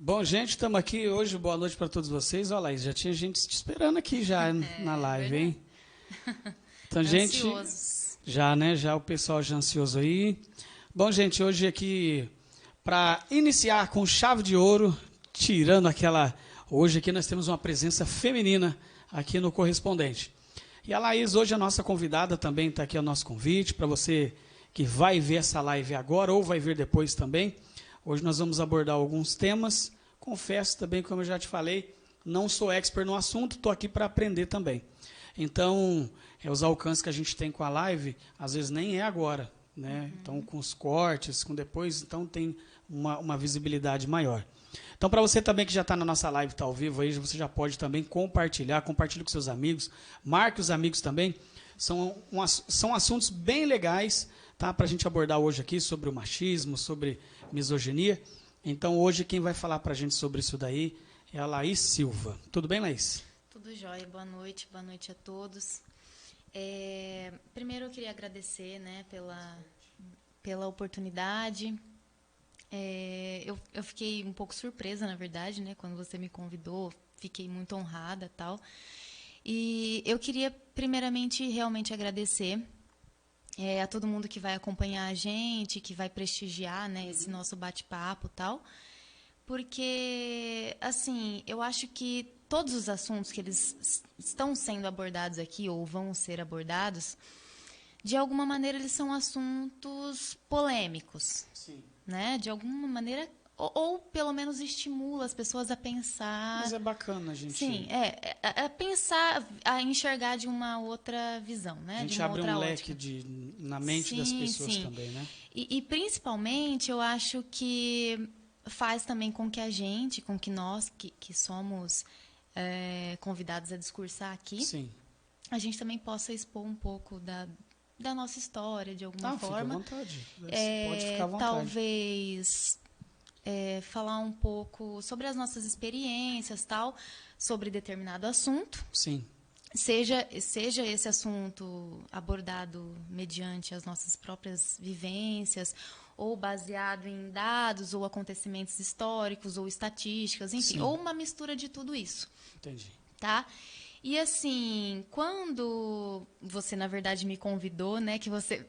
Bom, gente, estamos aqui hoje. Boa noite para todos vocês. Olha, Laís, já tinha gente te esperando aqui já na live, hein? Então, gente, Ansiosos. já, né? Já o pessoal já ansioso aí. Bom, gente, hoje aqui para iniciar com chave de ouro, tirando aquela. Hoje aqui nós temos uma presença feminina aqui no Correspondente. E a Laís, hoje a nossa convidada também está aqui ao nosso convite para você que vai ver essa live agora ou vai ver depois também. Hoje nós vamos abordar alguns temas. Confesso também, como eu já te falei, não sou expert no assunto, estou aqui para aprender também. Então, os alcances que a gente tem com a live, às vezes nem é agora, né? Então, com os cortes, com depois, então tem uma visibilidade maior. Então, para você também que já está na nossa live, está ao vivo aí, você já pode também compartilhar, compartilhe com seus amigos, marque os amigos também. São assuntos bem legais, tá? Para a gente abordar hoje aqui sobre o machismo, sobre misoginia. Então, hoje, quem vai falar para a gente sobre isso daí é a Laís Silva. Tudo bem, Laís? Tudo jóia, boa noite a todos. Primeiro eu queria agradecer, né, pela oportunidade. Eu fiquei um pouco surpresa, na verdade, né, quando você me convidou, fiquei muito honrada e tal. E eu queria, primeiramente, realmente agradecer a todo mundo que vai acompanhar a gente, que vai prestigiar, né, esse nosso bate-papo e tal. Porque, assim, eu acho que todos os assuntos que eles estão sendo abordados aqui, ou vão ser abordados, de alguma maneira eles são assuntos polêmicos. Sim. Né? De alguma maneira, ou pelo menos estimula as pessoas a pensar. Mas é bacana a gente... Sim, a pensar, a enxergar de uma outra visão, né? A gente de uma abre outra um ótica. leque na mente das pessoas também, né? E principalmente, eu acho que faz também com que nós, que somos convidados a discursar aqui, Sim. a gente também possa expor um pouco da nossa história, de alguma forma. Fique à vontade. Pode ficar à vontade. Talvez falar um pouco sobre as nossas experiências, tal, sobre determinado assunto. Sim. Seja esse assunto abordado mediante as nossas próprias vivências, ou baseado em dados, ou acontecimentos históricos, ou estatísticas, enfim, Sim. ou uma mistura de tudo isso. Entendi. Tá? E assim, quando você, na verdade, me convidou, né, que você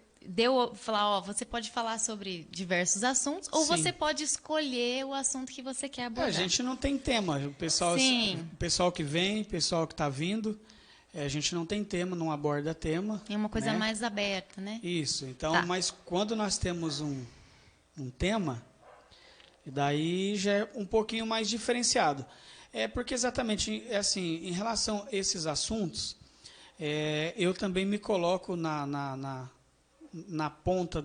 falar, você pode falar sobre diversos assuntos, ou Sim. você pode escolher o assunto que você quer abordar. A gente não tem tema. O pessoal que vem, o pessoal que está vindo, a gente não tem tema, não aborda tema. É uma coisa né? mais aberta, né? Isso. Então, Tá. Mas quando nós temos um tema, daí já é um pouquinho mais diferenciado. Porque exatamente, assim, em relação a esses assuntos, eu também me coloco na ponta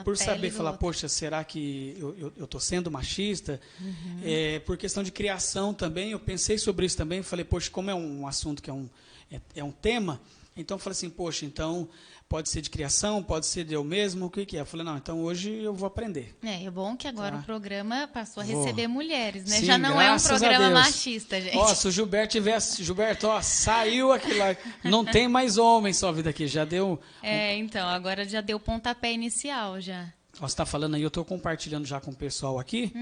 por saber falar, poxa, será que eu estou sendo machista? Uhum. Por questão de criação também, eu pensei sobre isso também, falei, poxa, como é um assunto que é um tema, então eu falei assim, poxa, então pode ser de criação, pode ser de eu mesmo, o que é? Eu falei, não, então hoje eu vou aprender. É bom que agora Tá. o programa passou a receber mulheres, né? Sim, já não é um graças a programa Deus. machista, gente. Ó, se o Gilberto tivesse... Gilberto, ó, saiu aquilo lá. Não tem mais homem sua vida aqui, já deu... Então, agora já deu pontapé inicial, já. Ó, você está falando aí, eu estou compartilhando já com o pessoal aqui,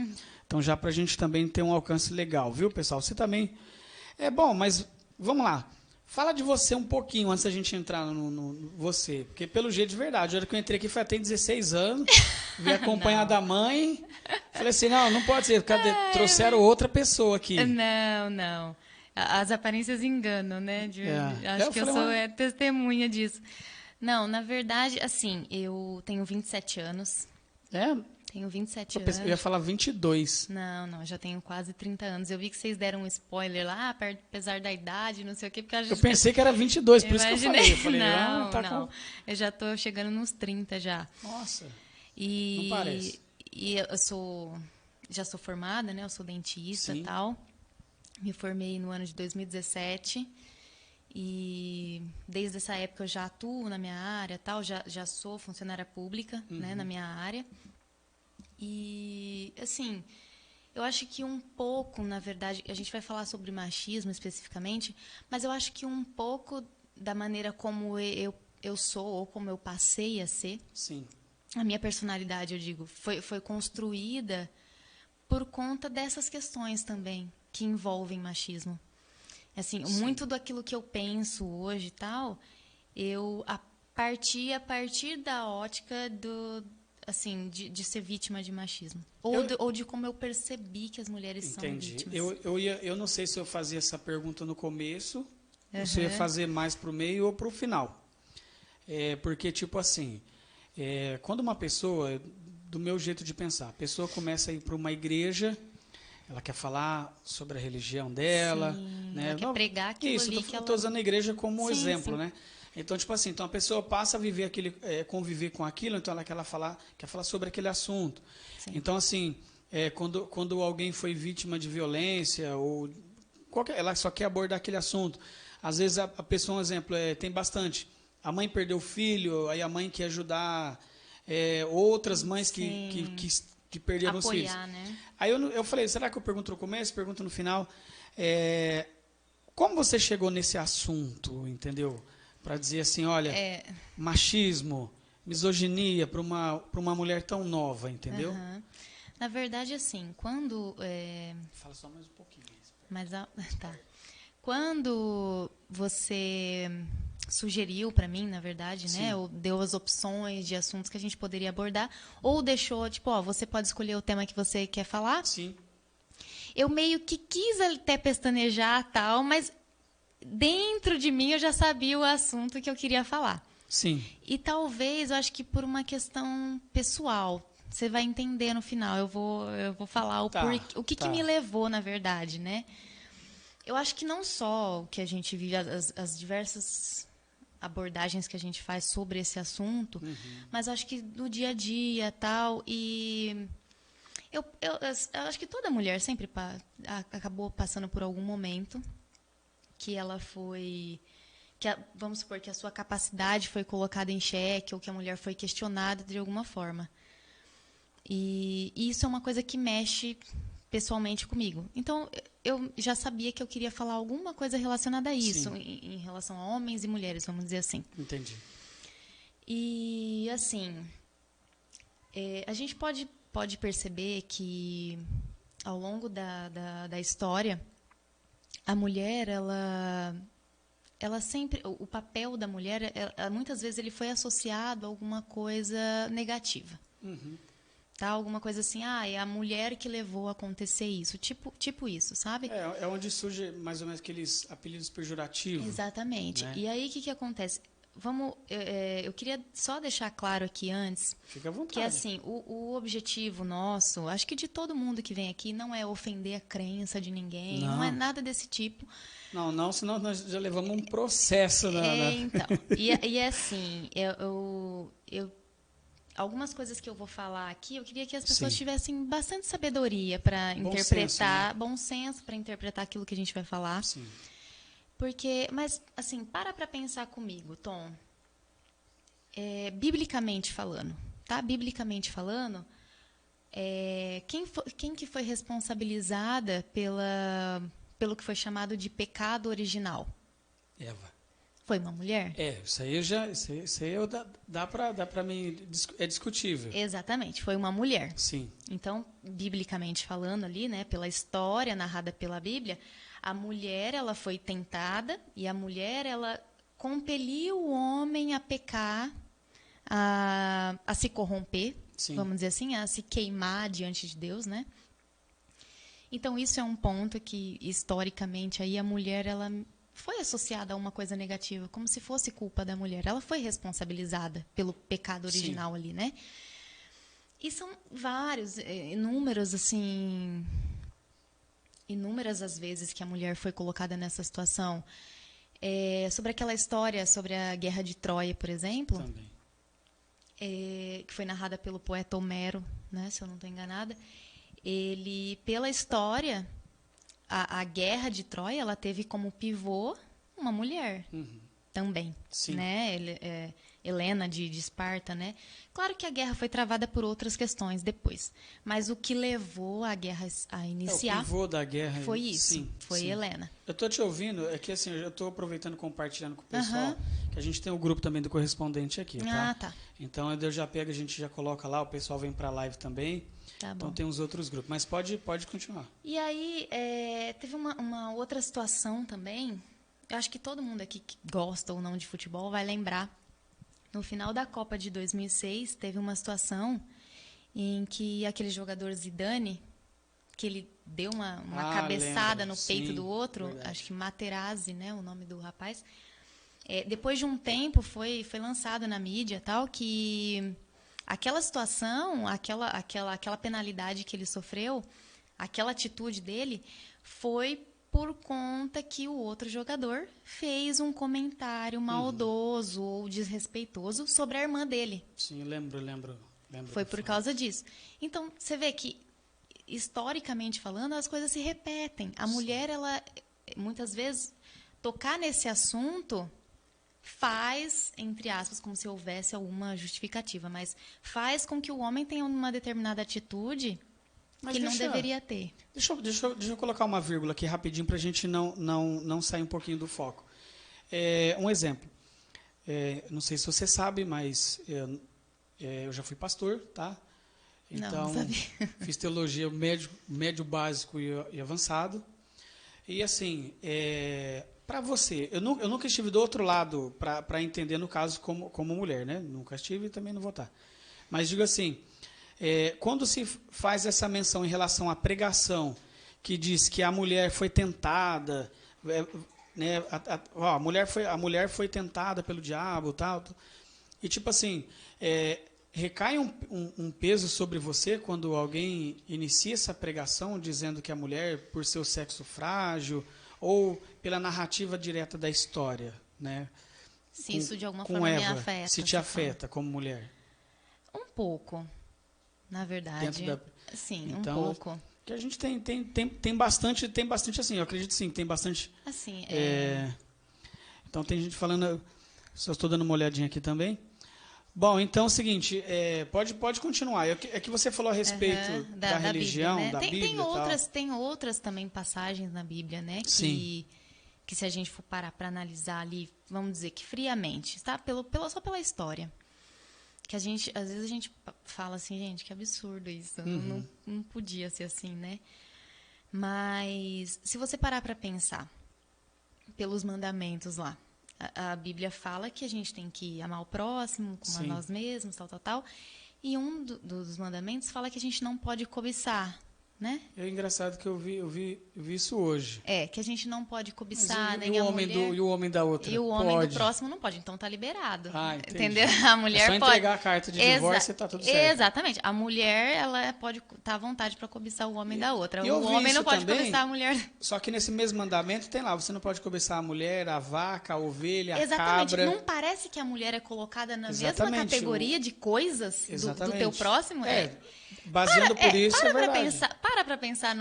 então já para a gente também ter um alcance legal, viu, pessoal? Você também... Bom, mas vamos lá. Fala de você um pouquinho antes da gente entrar no você, porque pelo jeito de verdade, a hora que eu entrei aqui tem 16 anos, vim acompanhar da mãe, falei assim, não pode ser, trouxeram outra pessoa aqui. Não. As aparências enganam, né? Acho que eu sou testemunha disso. Não, na verdade, assim, eu tenho 27 anos. Tenho 27 anos. Eu ia falar 22. Não, já tenho quase 30 anos. Eu vi que vocês deram um spoiler lá, apesar da idade, não sei o quê. Porque eu pensei que era 22, por isso que eu falei. Eu falei, não. Eu já estou chegando nos 30 já. Nossa, não parece. E eu já sou formada, né? Eu sou dentista e tal. Me formei no ano de 2017. E desde essa época eu já atuo na minha área, tal. Já sou funcionária pública, né? Na minha área. E, assim, eu acho que um pouco, na verdade, a gente vai falar sobre machismo especificamente, mas eu acho que um pouco da maneira como eu sou, ou como eu passei a ser, Sim. a minha personalidade, eu digo, foi construída por conta dessas questões também que envolvem machismo. Assim, Sim. muito daquilo que eu penso hoje e tal, eu a partir da ótica assim, de ser vítima de machismo. Ou de como eu percebi que as mulheres são vítimas. Eu não sei se eu fazia essa pergunta no começo, ou se eu ia fazer mais para o meio ou para o final. Porque, tipo assim, quando uma pessoa, do meu jeito de pensar, a pessoa começa a ir para uma igreja, ela quer falar sobre a religião dela. Sim, Né? ela quer pregar aquilo ali que ela... Estou usando a igreja como exemplo, sim. né? Então, tipo assim, então a pessoa passa a viver conviver com aquilo, então ela quer falar sobre aquele assunto. Sim. Então, assim, quando alguém foi vítima de violência, ou ela só quer abordar aquele assunto. Às vezes a pessoa, um exemplo, tem bastante. A mãe perdeu o filho, aí a mãe quer ajudar outras mães que perderam os filhos. Né? Aí eu falei, será que eu pergunto no começo, pergunto no final? Como você chegou nesse assunto, entendeu? Para dizer assim, olha, machismo, misoginia para uma mulher tão nova, entendeu? Uhum. Na verdade, assim, quando... Fala só mais um pouquinho. Tá. Quando você sugeriu para mim, na verdade, Sim. né, ou deu as opções de assuntos que a gente poderia abordar, ou deixou, tipo, você pode escolher o tema que você quer falar. Sim. Eu meio que quis até pestanejar tal, mas dentro de mim eu já sabia o assunto que eu queria falar. Sim. E talvez, eu acho que por uma questão pessoal, você vai entender no final. Eu vou falar o que me levou, na verdade, né? Eu acho que não só o que a gente vive, as diversas abordagens que a gente faz sobre esse assunto, mas acho que no dia a dia tal. E eu acho que toda mulher sempre acabou passando por algum momento que ela foi... vamos supor que a sua capacidade foi colocada em xeque ou que a mulher foi questionada de alguma forma. E isso é uma coisa que mexe pessoalmente comigo. Então, eu já sabia que eu queria falar alguma coisa relacionada a isso, em relação a homens e mulheres, vamos dizer assim. Entendi. E, assim, a gente pode perceber que, ao longo da história, a mulher, ela sempre... O papel da mulher, muitas vezes, ele foi associado a alguma coisa negativa. Tá? Alguma coisa assim, é a mulher que levou a acontecer isso. Tipo isso, sabe? É onde surge mais ou menos aqueles apelidos pejorativos. Exatamente. Né? E aí, o que acontece? Eu queria só deixar claro aqui antes... Fica à vontade. Que, assim, o objetivo nosso, acho que de todo mundo que vem aqui, não é ofender a crença de ninguém, não é nada desse tipo. Não, senão nós já levamos um processo. Então, e assim, algumas coisas que eu vou falar aqui, eu queria que as pessoas tivessem bastante sabedoria para interpretar, bom senso para interpretar aquilo que a gente vai falar. Sim. Mas, assim, para pensar comigo, Tom. Biblicamente falando, tá? Biblicamente falando, quem que foi responsabilizada pelo que foi chamado de pecado original? Eva. Foi uma mulher? Isso aí dá para mim, é discutível. Exatamente, foi uma mulher. Sim. Então, biblicamente falando ali, né, pela história narrada pela Bíblia, a mulher, ela foi tentada e a mulher, ela compeliu o homem a pecar, a se corromper, vamos dizer assim, a se queimar diante de Deus, né? Então, isso é um ponto que, historicamente, aí a mulher, ela foi associada a uma coisa negativa, como se fosse culpa da mulher. Ela foi responsabilizada pelo pecado original ali, né? E são inúmeras as vezes que a mulher foi colocada nessa situação. Sobre aquela história sobre a Guerra de Troia, por exemplo, também. Que foi narrada pelo poeta Homero, né, se eu não estou enganada. Ele, pela história, a Guerra de Troia, ela teve como pivô uma mulher também, né? Helena de Esparta, né? Claro que a guerra foi travada por outras questões depois, mas o que levou a guerra a iniciar... O pivô da guerra... Foi isso, foi Helena. Eu estou te ouvindo, é que assim, eu estou aproveitando e compartilhando com o pessoal, que a gente tem o grupo também do correspondente aqui, tá? Tá. Então, eu já pego, a gente já coloca lá, o pessoal vem para a live também. Tá bom. Então tem os outros grupos. Mas pode continuar. E aí, teve uma outra situação também. Eu acho que todo mundo aqui que gosta ou não de futebol vai lembrar. No final da Copa de 2006, teve uma situação em que aquele jogador Zidane, que ele deu uma cabeçada no peito do outro, verdade. Acho que Materazzi, né, o nome do rapaz. Depois de um tempo, foi lançado na mídia tal, que aquela situação, aquela penalidade que ele sofreu, aquela atitude dele, foi por conta que o outro jogador fez um comentário maldoso ou desrespeitoso sobre a irmã dele. Sim, eu lembro. Foi por causa disso. Então, você vê que, historicamente falando, as coisas se repetem. A mulher, ela, muitas vezes, tocar nesse assunto faz, entre aspas, como se houvesse alguma justificativa, mas faz com que o homem tenha uma determinada atitude que ele não deveria ter. Deixa eu colocar uma vírgula aqui rapidinho para a gente não sair um pouquinho do foco. Um exemplo. Não sei se você sabe, mas eu já fui pastor, tá? Então, não sabia. Fiz teologia médio básico e avançado. E assim, para você, eu nunca estive do outro lado para entender, no caso, como mulher, né? Nunca estive e também não vou estar. Mas digo assim, quando se faz essa menção em relação à pregação, que diz que a mulher foi tentada, né, a mulher foi tentada pelo diabo, tal, e tipo assim, recai um peso sobre você quando alguém inicia essa pregação dizendo que a mulher, por seu sexo frágil, ou pela narrativa direta da história, né? Se isso de alguma forma me afeta. Se te afeta como mulher? Um pouco. Na verdade, sim, então, um pouco. Que a gente tem bastante assim, eu acredito sim, tem bastante. Assim, Então tem gente falando, só estou dando uma olhadinha aqui também. Bom, então é o seguinte, pode continuar. É que você falou a respeito da religião, Bíblia, né? Da Bíblia. Tem outras também passagens na Bíblia, né? Que se a gente for parar para analisar ali, vamos dizer que friamente, tá? Só pela história. Que às vezes a gente fala assim, gente, que absurdo isso, não podia ser assim, né? Mas se você parar para pensar pelos mandamentos lá, a Bíblia fala que a gente tem que amar o próximo como a nós mesmos, tal, e um dos mandamentos fala que a gente não pode cobiçar, né? É engraçado que eu vi isso hoje. Que a gente não pode cobiçar, nem a mulher... E o homem da outra? E o homem do próximo não pode, então tá liberado. Entendi. Entendeu? A mulher só entregar a carta de divórcio e tá tudo certo. Exatamente. A mulher, ela pode estar à vontade para cobiçar o homem da outra. O homem não pode cobiçar a mulher. Só que nesse mesmo mandamento tem lá, você não pode cobiçar a mulher, a vaca, a ovelha, a Exatamente. cabra. Não parece que a mulher é colocada na mesma categoria de coisas do teu próximo? Baseando por isso, é verdade. Para pra pensar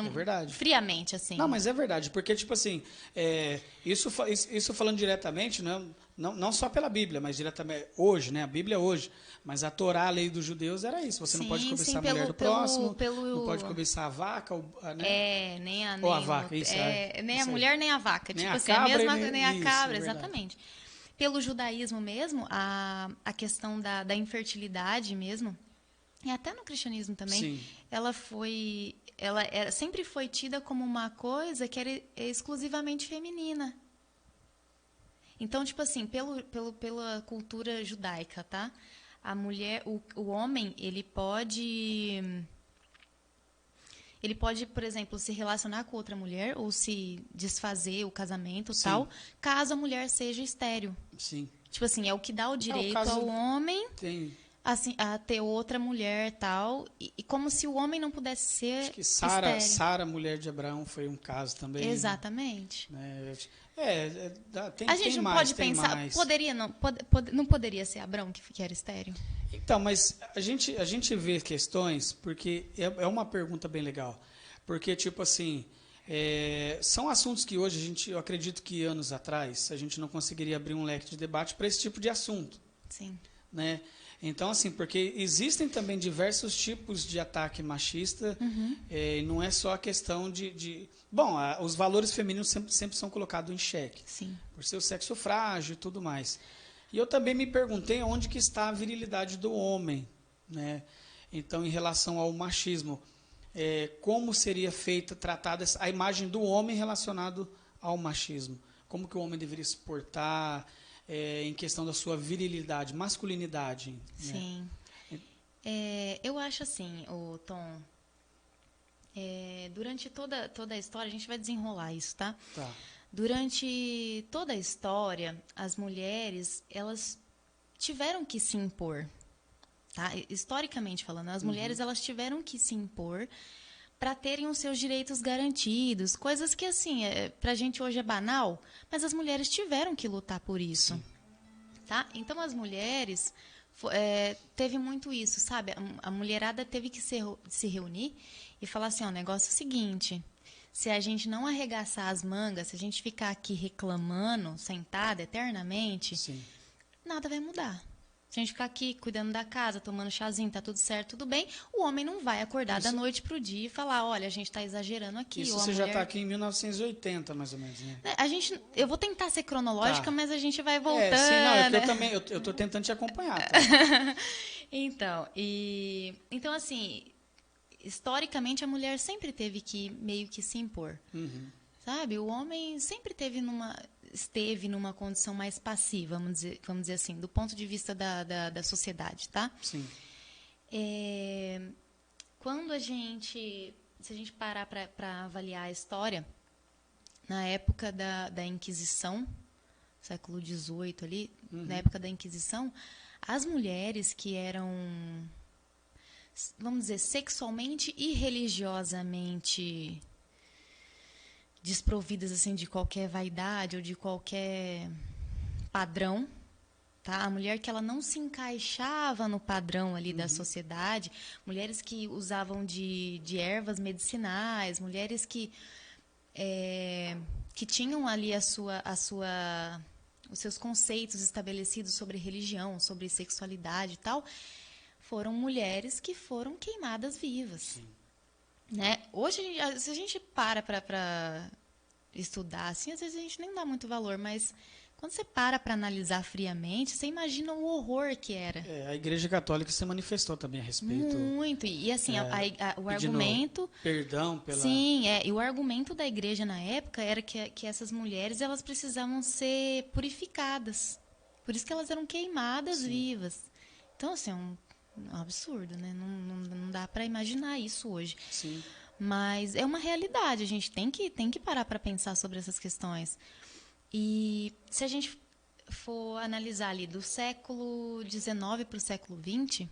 friamente, assim. Não, mas é verdade, porque, tipo assim, isso falando diretamente, não só pela Bíblia, mas diretamente hoje, né? A Bíblia hoje. Mas a Torá, a lei dos judeus, era isso. Você não pode cobiçar a mulher do próximo, não pode cobiçar a vaca, né? Nem a... Ou a vaca, isso nem a mulher, nem a vaca. Nem tipo a assim, cabra, nem a cabra, isso, exatamente. Pelo judaísmo mesmo, a questão da infertilidade mesmo, e até no cristianismo também, ela sempre foi tida como uma coisa que era exclusivamente feminina. Então, tipo assim, pela cultura judaica, tá? A mulher, o homem, ele pode, por exemplo, se relacionar com outra mulher ou se desfazer o casamento, tal, caso a mulher seja estéril. Sim. Tipo assim, é o que dá o direito ao homem... Assim, a ter outra mulher tal, e como se o homem não pudesse ser. Acho que Sara, mulher de Abraão, foi um caso também. Exatamente. Né? A gente não pode pensar, não poderia ser Abraão que era estéril? Então, mas a gente vê questões, porque é uma pergunta bem legal, porque tipo assim, são assuntos que hoje eu acredito que anos atrás a gente não conseguiria abrir um leque de debate para esse tipo de assunto. Sim. Né? Então, assim, porque existem também diversos tipos de ataque machista, não é só a questão Bom, os valores femininos sempre são colocados em xeque, por seu sexo frágil e tudo mais. E eu também me perguntei onde que está a virilidade do homem, né? Então, em relação ao machismo, como seria feita, tratada a imagem do homem relacionado ao machismo? Como que o homem deveria se portar em questão da sua virilidade, masculinidade? Né? Sim. Eu acho assim, o Tom, durante toda a história, a gente vai desenrolar isso, tá? Tá. Durante toda a história, as mulheres, elas tiveram que se impor, tá? Historicamente falando, as mulheres, elas tiveram que se impor para terem os seus direitos garantidos, coisas que, assim, pra gente hoje é banal, mas as mulheres tiveram que lutar por isso, tá? Então, as mulheres, teve muito isso, sabe? A mulherada teve que se reunir e falar assim, ó, o negócio é o seguinte, se a gente não arregaçar as mangas, se a gente ficar aqui reclamando, sentada eternamente, Sim. nada vai mudar. Se a gente ficar aqui cuidando da casa, tomando chazinho, tá tudo certo, tudo bem, o homem não vai acordar da noite pro dia e falar, olha, a gente tá exagerando aqui. Isso ou a você mulher... já tá aqui em 1980, mais ou menos, né? Eu vou tentar ser cronológica, mas a gente vai voltando. Sim, não, é que eu também, eu tô tentando te acompanhar. Tá? Então, assim, historicamente a mulher sempre teve que meio que se impor. Sabe? O homem sempre esteve numa condição mais passiva, vamos dizer assim, do ponto de vista da sociedade, tá? Sim. Se a gente parar para avaliar a história, na época da Inquisição, século XVIII ali, na época da Inquisição, as mulheres que eram, vamos dizer, sexualmente e religiosamente desprovidas assim de qualquer vaidade ou de qualquer padrão, tá? A mulher que ela não se encaixava no padrão ali da sociedade, mulheres que usavam de ervas medicinais, mulheres que tinham ali os seus conceitos estabelecidos sobre religião, sobre sexualidade e tal, foram mulheres que foram queimadas vivas. Sim. Né? Hoje, se a gente para estudar, assim, às vezes a gente nem dá muito valor, mas quando você para analisar friamente, você imagina o horror que era. A Igreja Católica se manifestou também a respeito. Muito. E assim, o argumento... Perdão pela... Sim, e o argumento da Igreja na época era que essas mulheres elas precisavam ser purificadas. Por isso que elas eram queimadas vivas. Então, assim, um absurdo, né? Não dá para imaginar isso hoje. Sim. Mas é uma realidade, a gente tem que parar para pensar sobre essas questões. E se a gente for analisar ali do século XIX para o século XX,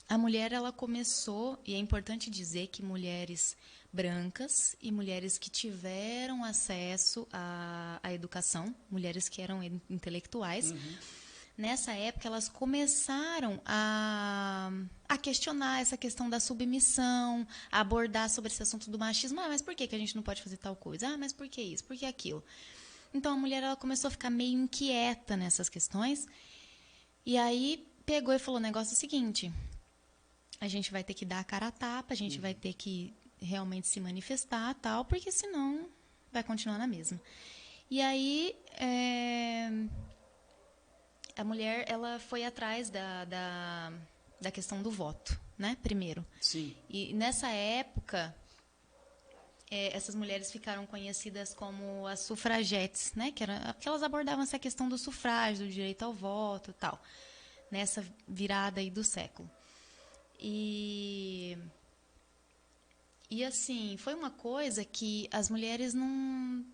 a mulher ela começou, e é importante dizer que mulheres brancas e mulheres que tiveram acesso à educação, mulheres que eram intelectuais, nessa época, elas começaram a questionar essa questão da submissão, a abordar sobre esse assunto do machismo. Mas por que a gente não pode fazer tal coisa? Mas por que isso? Por que aquilo? Então, a mulher ela começou a ficar meio inquieta nessas questões. E aí, pegou e falou, o negócio é o seguinte, a gente vai ter que dar a cara a tapa, a gente vai ter que realmente se manifestar, tal, porque senão vai continuar na mesma. E aí... a mulher ela foi atrás da questão do voto, né? Primeiro. Sim. E nessa época, essas mulheres ficaram conhecidas como as sufragetes, né? Porque elas abordavam essa questão do sufrágio, do direito ao voto e tal, nessa virada aí do século. E assim, foi uma coisa que as mulheres não...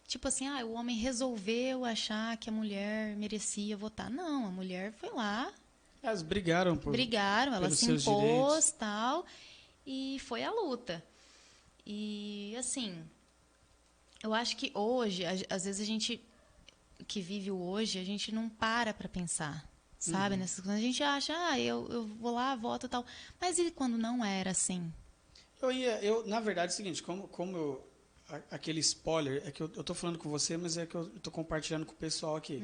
Tipo assim, o homem resolveu achar que a mulher merecia votar. Não, a mulher foi lá. Elas brigaram ela se impôs, tal, e foi a luta. E, assim, eu acho que hoje, às vezes a gente que vive o hoje, a gente não para pensar, sabe? Nessas coisas. A gente acha, eu vou lá, voto e tal. Mas e quando não era assim? Na verdade, é o seguinte, como eu... Aquele spoiler, é que eu tô falando com você, mas é que eu tô compartilhando com o pessoal aqui.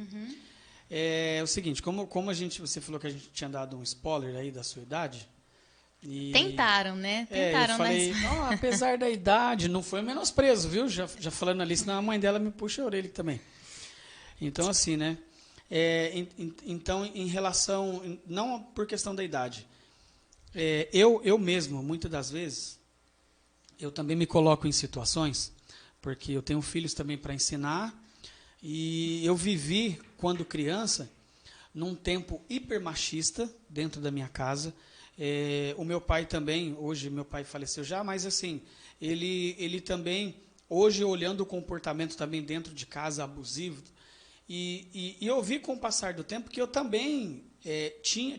É o seguinte, como você falou que a gente tinha dado um spoiler aí da sua idade. Tentaram, né? Tentaram, eu falei, apesar da idade, não foi menosprezo, viu? Já falando ali, senão a mãe dela me puxa a orelha também. Então, assim, né? Então, em relação, não por questão da idade, Eu mesmo, muitas das vezes, eu também me coloco em situações, porque eu tenho filhos também para ensinar, e eu vivi, quando criança, num tempo hipermachista dentro da minha casa. O meu pai também, hoje meu pai faleceu já, mas assim, ele também, hoje olhando o comportamento também dentro de casa abusivo, e eu vi com o passar do tempo que eu também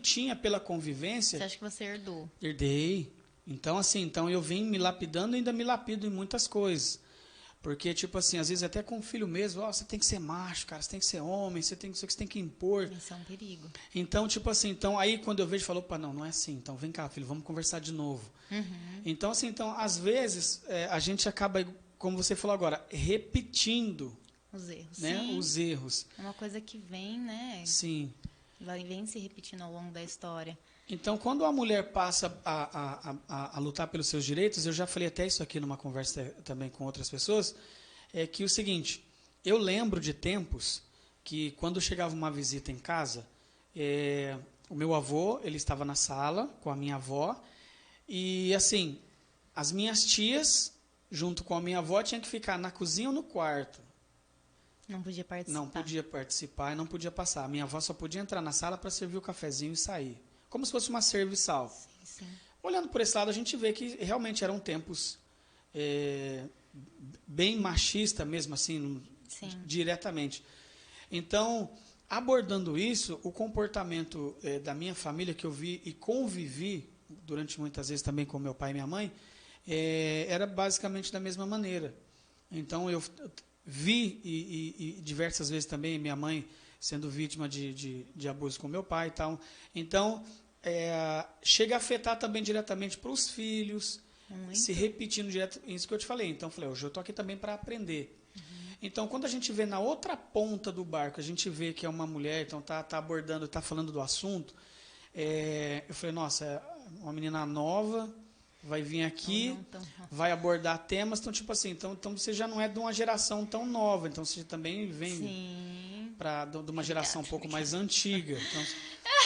tinha pela convivência. Você acha que você herdou? Herdei. Então, assim, então eu vim me lapidando e ainda me lapido em muitas coisas. Porque, tipo assim, às vezes até com o filho mesmo, você tem que ser macho, cara, você tem que ser homem, você tem que impor. Isso é um perigo. Então, tipo assim, então aí quando eu vejo, falou, opa, não é assim, então vem cá, filho, vamos conversar de novo. Uhum. Então, assim, então, às vezes, a gente acaba, como você falou agora, repetindo Os erros. né, Sim. os erros. É uma coisa que vem, né? Sim. Vem se repetindo ao longo da história. Então, quando a mulher passa a lutar pelos seus direitos, eu já falei até isso aqui numa conversa também com outras pessoas, é que o seguinte, eu lembro de tempos que quando chegava uma visita em casa, o meu avô, ele estava na sala com a minha avó, e assim, as minhas tias, junto com a minha avó, tinham que ficar na cozinha ou no quarto. Não podia participar. Não podia participar e não podia passar. A minha avó só podia entrar na sala para servir o cafezinho e sair. Como se fosse uma serviçal. Sim. Olhando por esse lado, a gente vê que realmente eram tempos bem machista mesmo, assim, diretamente. Então, abordando isso, o comportamento da minha família, que eu vi e convivi durante muitas vezes também com meu pai e minha mãe, era basicamente da mesma maneira. Então, eu vi e diversas vezes também minha mãe sendo vítima de abuso com meu pai e tal. Então, chega a afetar também diretamente para os filhos, se repetindo direto, isso que eu te falei. Então, eu falei, hoje eu estou aqui também para aprender. Uhum. Então, quando a gente vê na outra ponta do barco, a gente vê que é uma mulher, então tá abordando, tá falando do assunto, eu falei, nossa, uma menina nova vai vir aqui, vai abordar temas, então tipo assim, então você já não é de uma geração tão nova, então você também vem de uma geração um pouco mais antiga.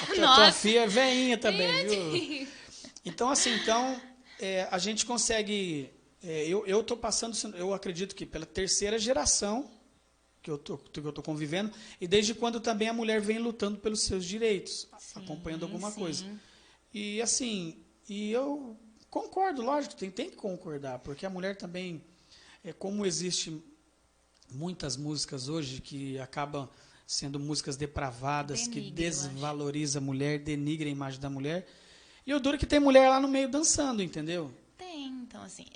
Então, a tua filha é veinha também, viu? Então assim, a gente consegue, eu estou passando, eu acredito que pela terceira geração que eu tô convivendo, e desde quando também a mulher vem lutando pelos seus direitos, acompanhando alguma coisa. E assim, eu concordo, lógico, tem que concordar, porque a mulher também, como existe muitas músicas hoje que acabam sendo músicas depravadas, que desvaloriza a mulher, denigra a imagem da mulher, e o duro é que tem mulher lá no meio dançando, entendeu? Tem, então assim,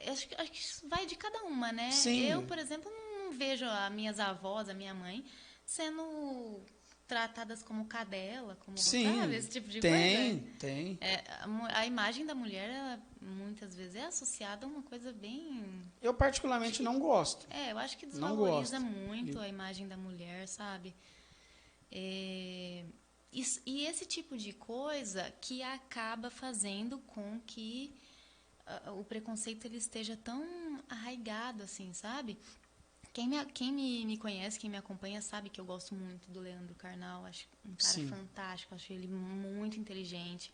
acho que isso vai de cada uma, né? Sim. Eu, por exemplo, não vejo as minhas avós, a minha mãe, sendo tratadas como cadela, como, sabe, esse tipo de coisa. Tem. A imagem da mulher, ela, muitas vezes, é associada a uma coisa bem... Eu particularmente não gosto. Eu acho que desvaloriza muito a imagem da mulher, sabe? E esse tipo de coisa que acaba fazendo com que o preconceito ele esteja tão arraigado, assim, sabe? Quem me conhece, quem me acompanha, sabe que eu gosto muito do Leandro Carnal. Acho um cara fantástico, acho ele muito inteligente.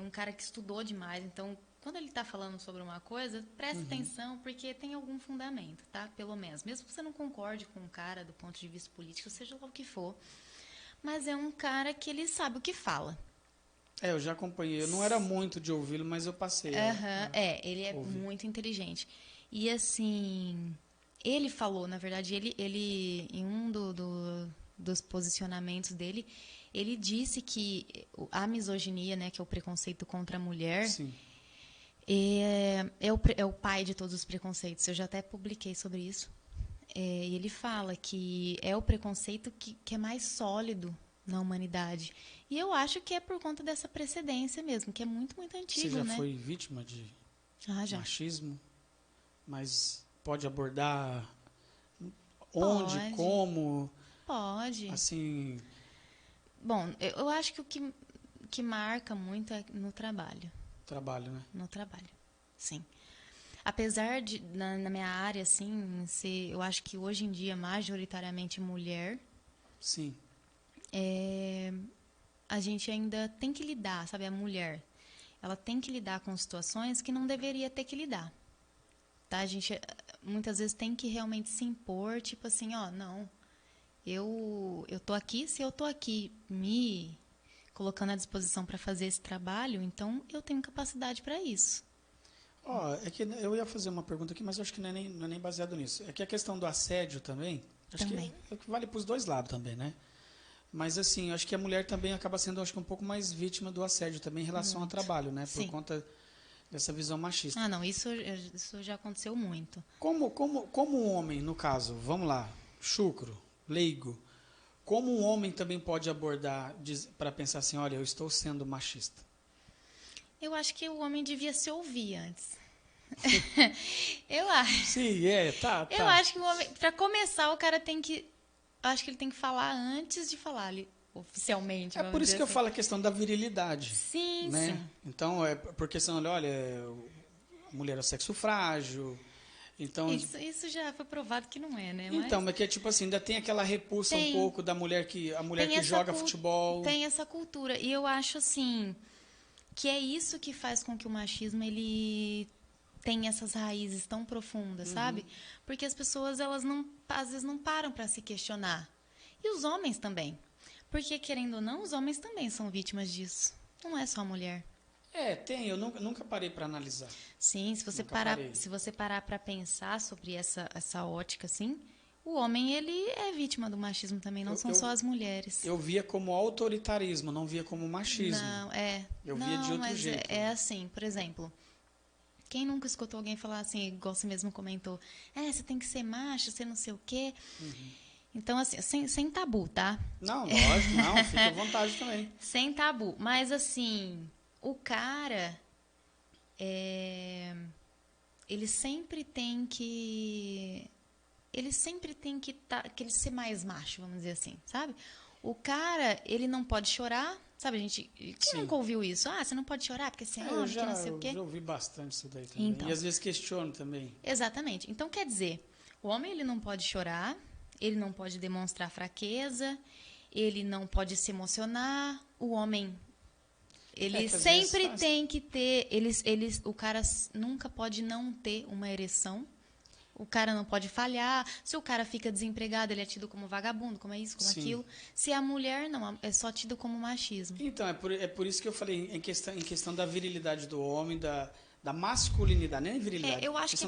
Um cara que estudou demais. Então, quando ele está falando sobre uma coisa, preste atenção, porque tem algum fundamento, tá? Pelo menos. Mesmo que você não concorde com o cara do ponto de vista político, seja lá o que for. Mas é um cara que ele sabe o que fala. Eu já acompanhei. Eu não era muito de ouvi-lo, mas eu passei. Ele é muito inteligente. E, assim... Ele falou, na verdade, ele em um dos posicionamentos dele, ele disse que a misoginia, né, que é o preconceito contra a mulher, é o pai de todos os preconceitos. Eu já até publiquei sobre isso. E ele fala que é o preconceito que é mais sólido na humanidade. E eu acho que é por conta dessa precedência mesmo, que é muito, muito antigo, né? Você já foi vítima de machismo? Mas... Pode abordar onde, como? Pode. Assim... Bom, eu acho que o que marca muito é no trabalho. Trabalho, né? No trabalho, sim. Apesar de, na minha área, assim, eu acho que hoje em dia, majoritariamente mulher... Sim. A gente ainda tem que lidar, sabe? A mulher ela tem que lidar com situações que não deveria ter que lidar. Tá? A gente muitas vezes tem que realmente se impor, tipo assim, ó, não, eu tô aqui, se eu tô aqui me colocando à disposição para fazer esse trabalho, então eu tenho capacidade para isso. É que eu ia fazer uma pergunta aqui, mas eu acho que não é nem baseado nisso. É que a questão do assédio também, acho Também. que vale para os dois lados também, né? Mas assim, eu acho que a mulher também acaba sendo, acho que um pouco mais vítima do assédio também em relação ao trabalho, né? Por Sim. conta dessa visão machista. Ah, não, isso já aconteceu muito. Como um homem, no caso, vamos lá, chucro, leigo, como um homem também pode abordar para pensar assim, olha, eu estou sendo machista? Eu acho que o homem devia se ouvir antes. Eu acho. Sim, tá. Eu acho que o homem, para começar, o cara tem que, eu acho que ele tem que falar antes de falar ali, oficialmente. É por isso que eu falo a questão da virilidade. Sim, né? sim. Então, porque senão, olha, a mulher é sexo frágil. Então, Isso já foi provado que não é, né? então, mas que é tipo assim, ainda tem aquela repulsa um pouco da mulher que joga futebol. Tem essa cultura. E eu acho assim que é isso que faz com que o machismo ele tenha essas raízes tão profundas, sabe? Porque as pessoas elas não às vezes não param para se questionar. E os homens também. Porque querendo ou não, os homens também são vítimas disso. Não é só a mulher. Tem, eu nunca parei para analisar. Sim, se você parar para pensar sobre essa ótica, assim, o homem ele é vítima do machismo também, não são só as mulheres. Eu via como autoritarismo, não via como machismo. Não, Eu via de outro jeito. É assim, por exemplo, quem nunca escutou alguém falar assim, igual você mesmo comentou, você tem que ser macho, você não sei o quê. Então, assim, sem tabu, tá? Não, lógico, não, fica à vontade também. Sem tabu, mas assim, o cara, ele sempre tem que que ser mais macho, vamos dizer assim, sabe? O cara, ele não pode chorar, sabe? Quem nunca ouviu isso? Você não pode chorar porque você é homem, que não sei o quê. Eu já ouvi bastante isso daí também. Então, e às vezes questiono também. Exatamente. Então, quer dizer, o homem ele não pode chorar, ele não pode demonstrar fraqueza, ele não pode se emocionar. O homem, ele sempre tem que ter... o cara nunca pode não ter uma ereção. O cara não pode falhar. Se o cara fica desempregado, ele é tido como vagabundo, como é isso, como aquilo. Se a mulher, não, é só tido como machismo. Então, é por isso que eu falei em questão da virilidade do homem, da masculinidade, nem virilidade. Eu acho que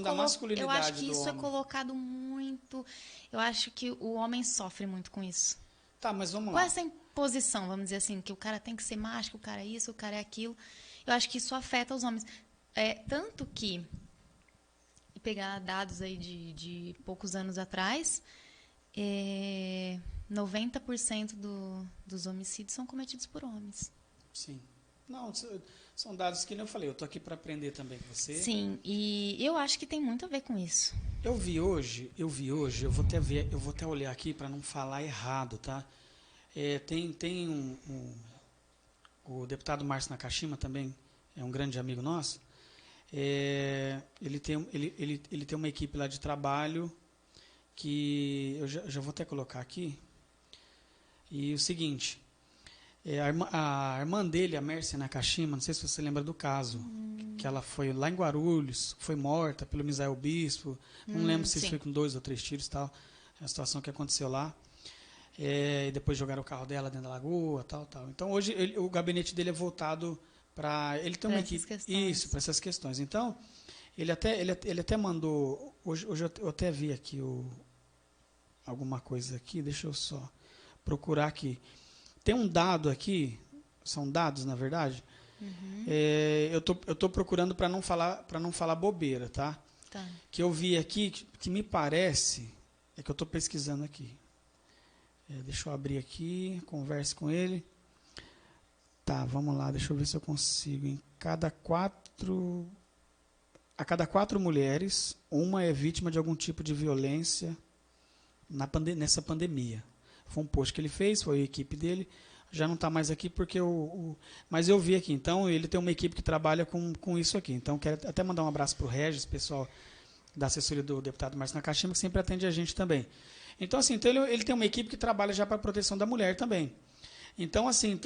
isso é colocado muito... Eu acho que o homem sofre muito com isso. Tá, mas vamos lá. Com essa imposição, vamos dizer assim, que o cara tem que ser macho, que o cara é isso, o cara é aquilo. Eu acho que isso afeta os homens. Tanto que, pegar dados aí de poucos anos atrás, 90% dos homicídios são cometidos por homens. Sim. Não, são dados que eu falei, eu tô aqui para aprender também com você. Sim, e eu acho que tem muito a ver com isso. Eu vi hoje, eu vou até olhar aqui para não falar errado, tá? Tem o deputado Márcio Nakashima também, é um grande amigo nosso. Ele tem uma equipe lá de trabalho que eu já vou até colocar aqui. E o seguinte, a irmã dele, a Mércia Nakashima, não sei se você lembra do caso, que ela foi lá em Guarulhos, foi morta pelo Misael Bispo, não lembro se foi com 2 ou 3 tiros e tal, é a situação que aconteceu lá. E depois jogaram o carro dela dentro da lagoa, tal. Então hoje o gabinete dele é voltado para ele tem uma equipe para essas questões. Então ele até mandou hoje eu até vi aqui alguma coisa aqui, deixa eu só procurar aqui. Tem um dado aqui, são dados na verdade. Eu tô procurando para não falar bobeira, tá? Que eu vi aqui que me parece que eu estou pesquisando aqui. Deixa eu abrir aqui, converse com ele. Tá, vamos lá, deixa eu ver se eu consigo. A cada 4 mulheres, uma é vítima de algum tipo de violência nessa pandemia. Foi um post que ele fez, foi a equipe dele. Já não está mais aqui porque mas eu vi aqui. Então, ele tem uma equipe que trabalha com isso aqui. Então, quero até mandar um abraço para o Regis, pessoal da assessoria do deputado Márcio Nakashima, que sempre atende a gente também. Então, assim, ele tem uma equipe que trabalha já para a proteção da mulher também. Então, assim,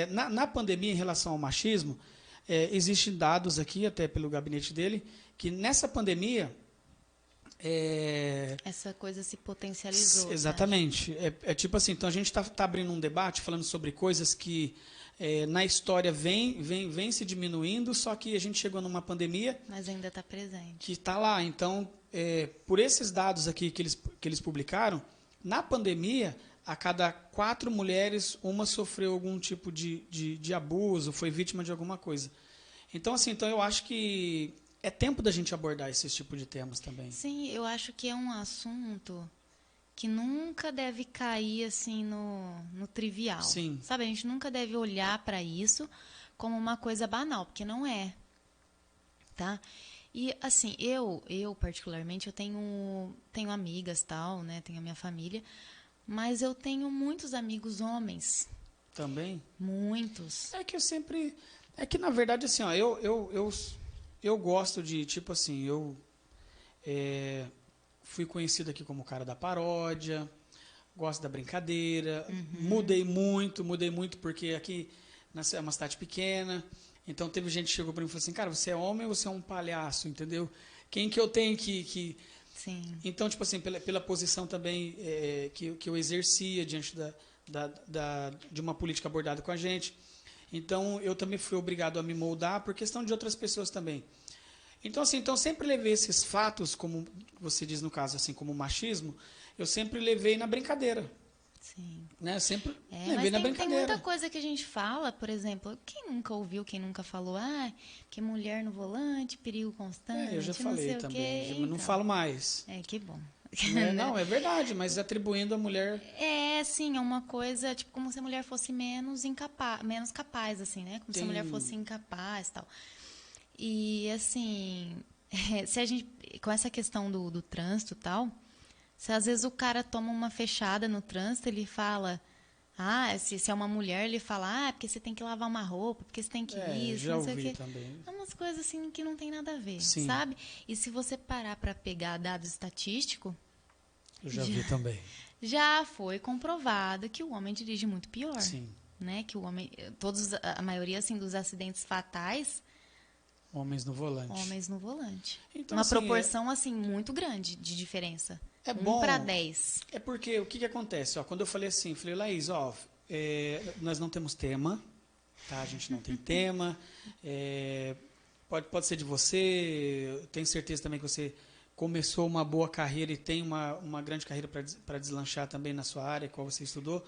na pandemia, em relação ao machismo, existem dados aqui, até pelo gabinete dele, que nessa pandemia... essa coisa se potencializou. Exatamente. Tipo assim, então a gente está abrindo um debate falando sobre coisas que na história vem se diminuindo, só que a gente chegou numa pandemia... Mas ainda está presente. Que está lá. Então, por esses dados aqui que eles publicaram, na pandemia, a cada 4 mulheres, uma sofreu algum tipo de abuso, foi vítima de alguma coisa. Então, assim, eu acho que é tempo da gente abordar esse tipo de temas também. Sim, eu acho que é um assunto que nunca deve cair assim no trivial. Sim. Sabe, a gente nunca deve olhar para isso como uma coisa banal, porque não é. Tá? E assim, eu particularmente, eu tenho amigas, tal, né? Tenho a minha família, mas eu tenho muitos amigos homens. Também? Muitos. É que, na verdade, assim, ó, eu gosto de, tipo assim, fui conhecido aqui como o cara da paródia, gosto da brincadeira, mudei muito porque aqui é uma cidade pequena, então teve gente que chegou para mim e falou assim, cara, você é homem ou você é um palhaço, entendeu? Quem que eu tenho que... Sim. Então, tipo assim, pela posição também que eu exercia diante de uma política abordada com a gente, então eu também fui obrigado a me moldar por questão de outras pessoas também. Então, assim, sempre levei esses fatos, como você diz no caso, assim, como machismo, eu sempre levei na brincadeira. Sim. Né? Sempre levei mas na brincadeira. Tem muita coisa que a gente fala, por exemplo, quem nunca ouviu, quem nunca falou, que mulher no volante, perigo constante, eu já falei não sei também, o quê. não falo mais. Que bom. Não, é verdade, mas atribuindo a mulher... Sim, é uma coisa, tipo, como se a mulher fosse menos capaz, assim, né? Como se a mulher fosse incapaz e tal. E, assim, se a gente, com essa questão do trânsito e tal, se às vezes o cara toma uma fechada no trânsito, ele fala, se é uma mulher, ele fala, porque você tem que lavar uma roupa, porque você tem que isso, já não sei o ouvi quê. também. É umas coisas, assim, que não tem nada a ver, Sim. sabe? E se você parar para pegar dados estatísticos... Eu já vi também. Já foi comprovado que o homem dirige muito pior. Sim. Né? Que o homem, a maioria assim, dos acidentes fatais... Homens no volante. Homens no volante. Então, uma assim, proporção assim muito grande de diferença. É 1 bom. para 10. É porque o que acontece? Quando eu falei assim, falei, Laís, nós não temos tema, tá? A gente não tem tema. Pode ser de você. Eu tenho certeza também que você começou uma boa carreira e tem uma grande carreira para deslanchar também na sua área, qual você estudou.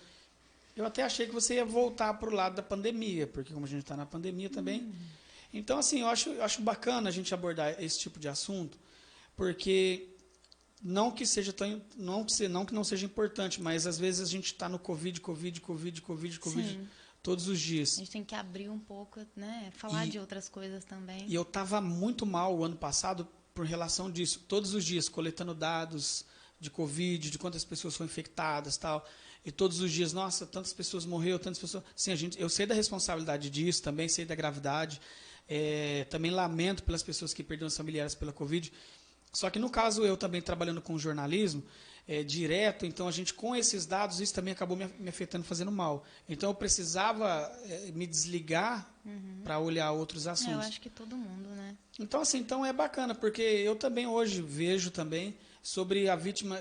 Eu até achei que você ia voltar para o lado da pandemia, porque como a gente está na pandemia também. Então, assim, eu acho bacana a gente abordar esse tipo de assunto, porque não que não seja importante, mas às vezes a gente está no Covid Sim. todos os dias. A gente tem que abrir um pouco, né? Falar de outras coisas também. E eu estava muito mal o ano passado por relação disso, todos os dias coletando dados de Covid, de quantas pessoas foram infectadas, tal. E todos os dias, nossa, tantas pessoas morreram, tantas pessoas... Sim, eu sei da responsabilidade disso, também sei da gravidade. Também lamento pelas pessoas que perderam os familiares pela Covid. Só que no caso, eu também trabalhando com jornalismo direto, então a gente com esses dados, isso também acabou me afetando, fazendo mal. Então eu precisava me desligar para olhar outros assuntos. Eu acho que todo mundo, né? Então, assim, é bacana, porque eu também hoje vejo também sobre a vítima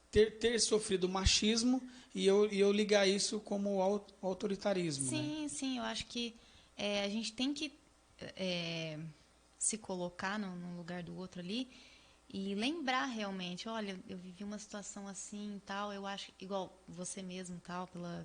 ter sofrido machismo e eu ligar isso como autoritarismo. Sim, né? sim, eu acho que a gente tem que se colocar no lugar do outro ali e lembrar realmente, olha, eu vivi uma situação assim e tal, eu acho, igual você mesmo tal, pela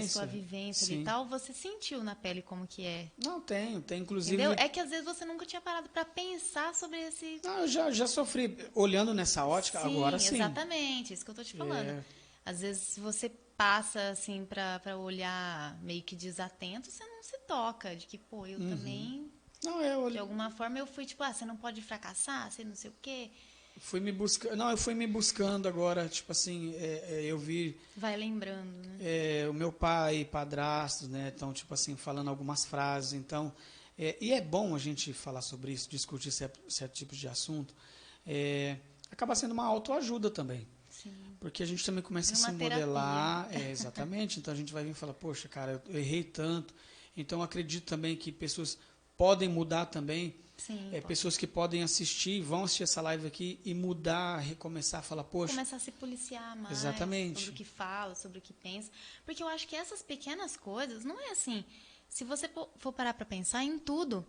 sua vivência e tal, você sentiu na pele como que é. Não, tem inclusive... Entendeu? É que às vezes você nunca tinha parado para pensar sobre esse... Não, eu já sofri, olhando nessa ótica, agora sim. Exatamente, isso que eu tô te falando. Às vezes, se você passa, assim, para olhar meio que desatento, você não se toca, de que, pô, eu também... Não, de alguma forma eu fui, tipo, você não pode fracassar, você não sei o quê. Eu fui me buscando agora, tipo assim, eu vi... Vai lembrando, né? O meu pai, padrasto, né, então, tipo assim, falando algumas frases, então... e é bom a gente falar sobre isso, discutir certo tipo de assunto. Acaba sendo uma autoajuda também. Sim. Porque a gente também começa a se terapia. modelar. Exatamente, então a gente vai vir e falar, poxa, cara, eu errei tanto. Então, eu acredito também que pessoas podem mudar também. Sim, Pessoas que podem assistir, vão assistir essa live aqui e mudar, recomeçar, falar, poxa... Começar a se policiar mais exatamente. sobre o que fala, sobre o que pensa. Porque eu acho que essas pequenas coisas, não é assim... Se você for parar para pensar em tudo,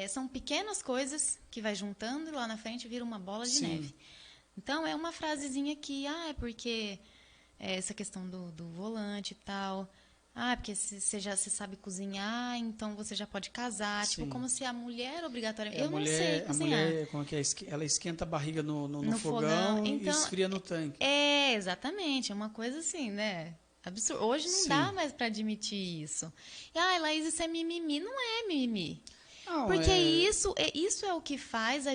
são pequenas coisas que vai juntando e lá na frente vira uma bola de neve. Então, é uma frasezinha aqui, é porque essa questão do volante e tal... porque você sabe cozinhar, então você já pode casar. Sim. Tipo, como se a mulher obrigatoriamente... Eu não sei cozinhar. A mulher, como é que é? Ela esquenta a barriga no fogão então, e esfria no tanque. Exatamente. É uma coisa assim, né? Absurdo. Hoje não dá mais para admitir isso. E, Laís, isso é mimimi. Não é mimimi. Não, porque isso é o que faz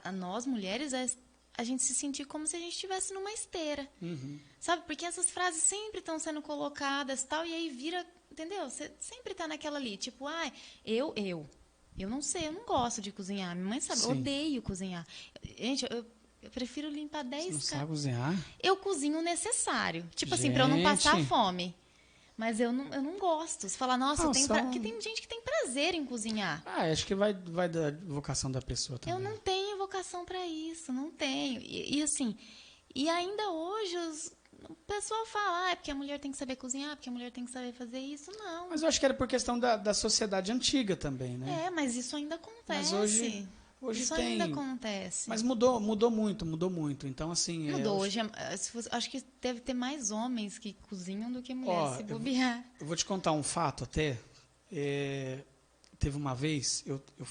a nós, mulheres, a gente se sentir como se a gente estivesse numa esteira. Uhum. Sabe? Porque essas frases sempre estão sendo colocadas tal, e aí vira, entendeu? Você sempre tá naquela ali, tipo, eu não sei, eu não gosto de cozinhar. Minha mãe sabe, eu odeio cozinhar. Gente, eu prefiro limpar 10 Você não sabe cozinhar? Eu cozinho o necessário. Tipo assim, pra eu não passar fome. Mas eu não gosto. Você fala, nossa, que tem gente que tem prazer em cozinhar. Acho que vai da vocação da pessoa também. Eu não tenho vocação para isso, não tenho. E assim, e ainda hoje o pessoal fala, é porque a mulher tem que saber cozinhar, porque a mulher tem que saber fazer isso. Não. Mas eu acho que era por questão da sociedade antiga também, né? Mas isso ainda acontece. Mas hoje isso tem... ainda acontece. Mas mudou muito. Então, assim... Mudou. Hoje, acho que deve ter mais homens que cozinham do que mulheres, se bobear. Eu vou te contar um fato até. Teve uma vez,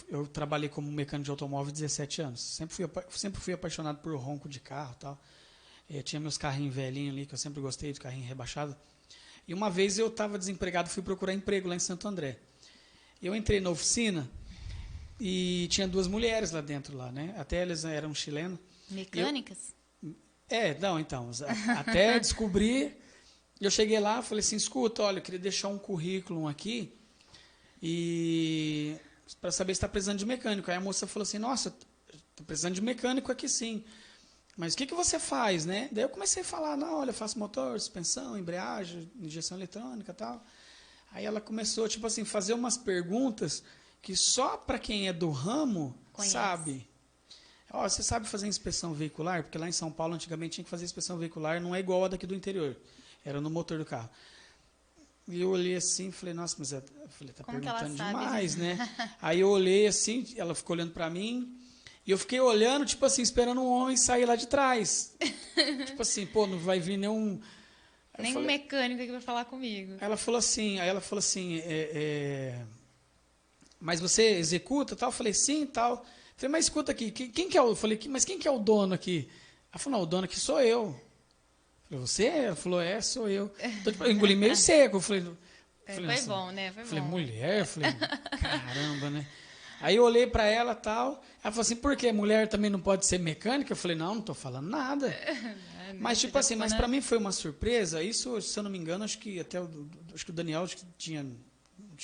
eu trabalhei como mecânico de automóvel 17 anos. Sempre fui apaixonado por ronco de carro e tal. Tinha meus carrinhos velhinhos ali, que eu sempre gostei, de carrinho rebaixado. E uma vez eu estava desempregado, fui procurar emprego lá em Santo André. Eu entrei na oficina e tinha 2 mulheres lá dentro, né? Até elas eram chilenas. Mecânicas? Então. Até descobrir, eu cheguei lá, falei assim, escuta, olha, eu queria deixar um currículo aqui e para saber se está precisando de mecânico. Aí a moça falou assim, nossa, estou precisando de mecânico aqui sim. Mas o que você faz, né? Daí eu comecei a falar, não, olha, eu faço motor, suspensão, embreagem, injeção eletrônica e tal. Aí ela começou, tipo assim, fazer umas perguntas que só para quem é do ramo sabe. Você sabe fazer inspeção veicular? Porque lá em São Paulo, antigamente, tinha que fazer inspeção veicular, não é igual a daqui do interior. Era no motor do carro. E eu olhei assim, falei, nossa, mas tá perguntando demais, né? Aí eu olhei assim, ela ficou olhando para mim, e eu fiquei olhando, tipo assim, esperando um homem sair lá de trás. Tipo assim, não vai vir nenhum... Nem um mecânico que vai falar comigo. Ela falou assim, mas você executa tal? Eu falei, sim, tal. Eu falei, mas escuta aqui, quem que é o... Eu falei, mas quem que é o dono aqui? Ela falou, não, o dono aqui sou eu. Eu falei, você? Ela falou, sou eu. Então, tipo, eu engoli meio seco. Eu falei, foi bom, né? Foi falei, bom. mulher? Eu falei, caramba, né? Aí eu olhei para ela e tal. Ela falou assim, por que mulher também não pode ser mecânica? Eu falei, não estou falando nada. Mas, tipo assim, mas para mim foi uma surpresa. Isso, se eu não me engano, acho que até o Daniel não tinha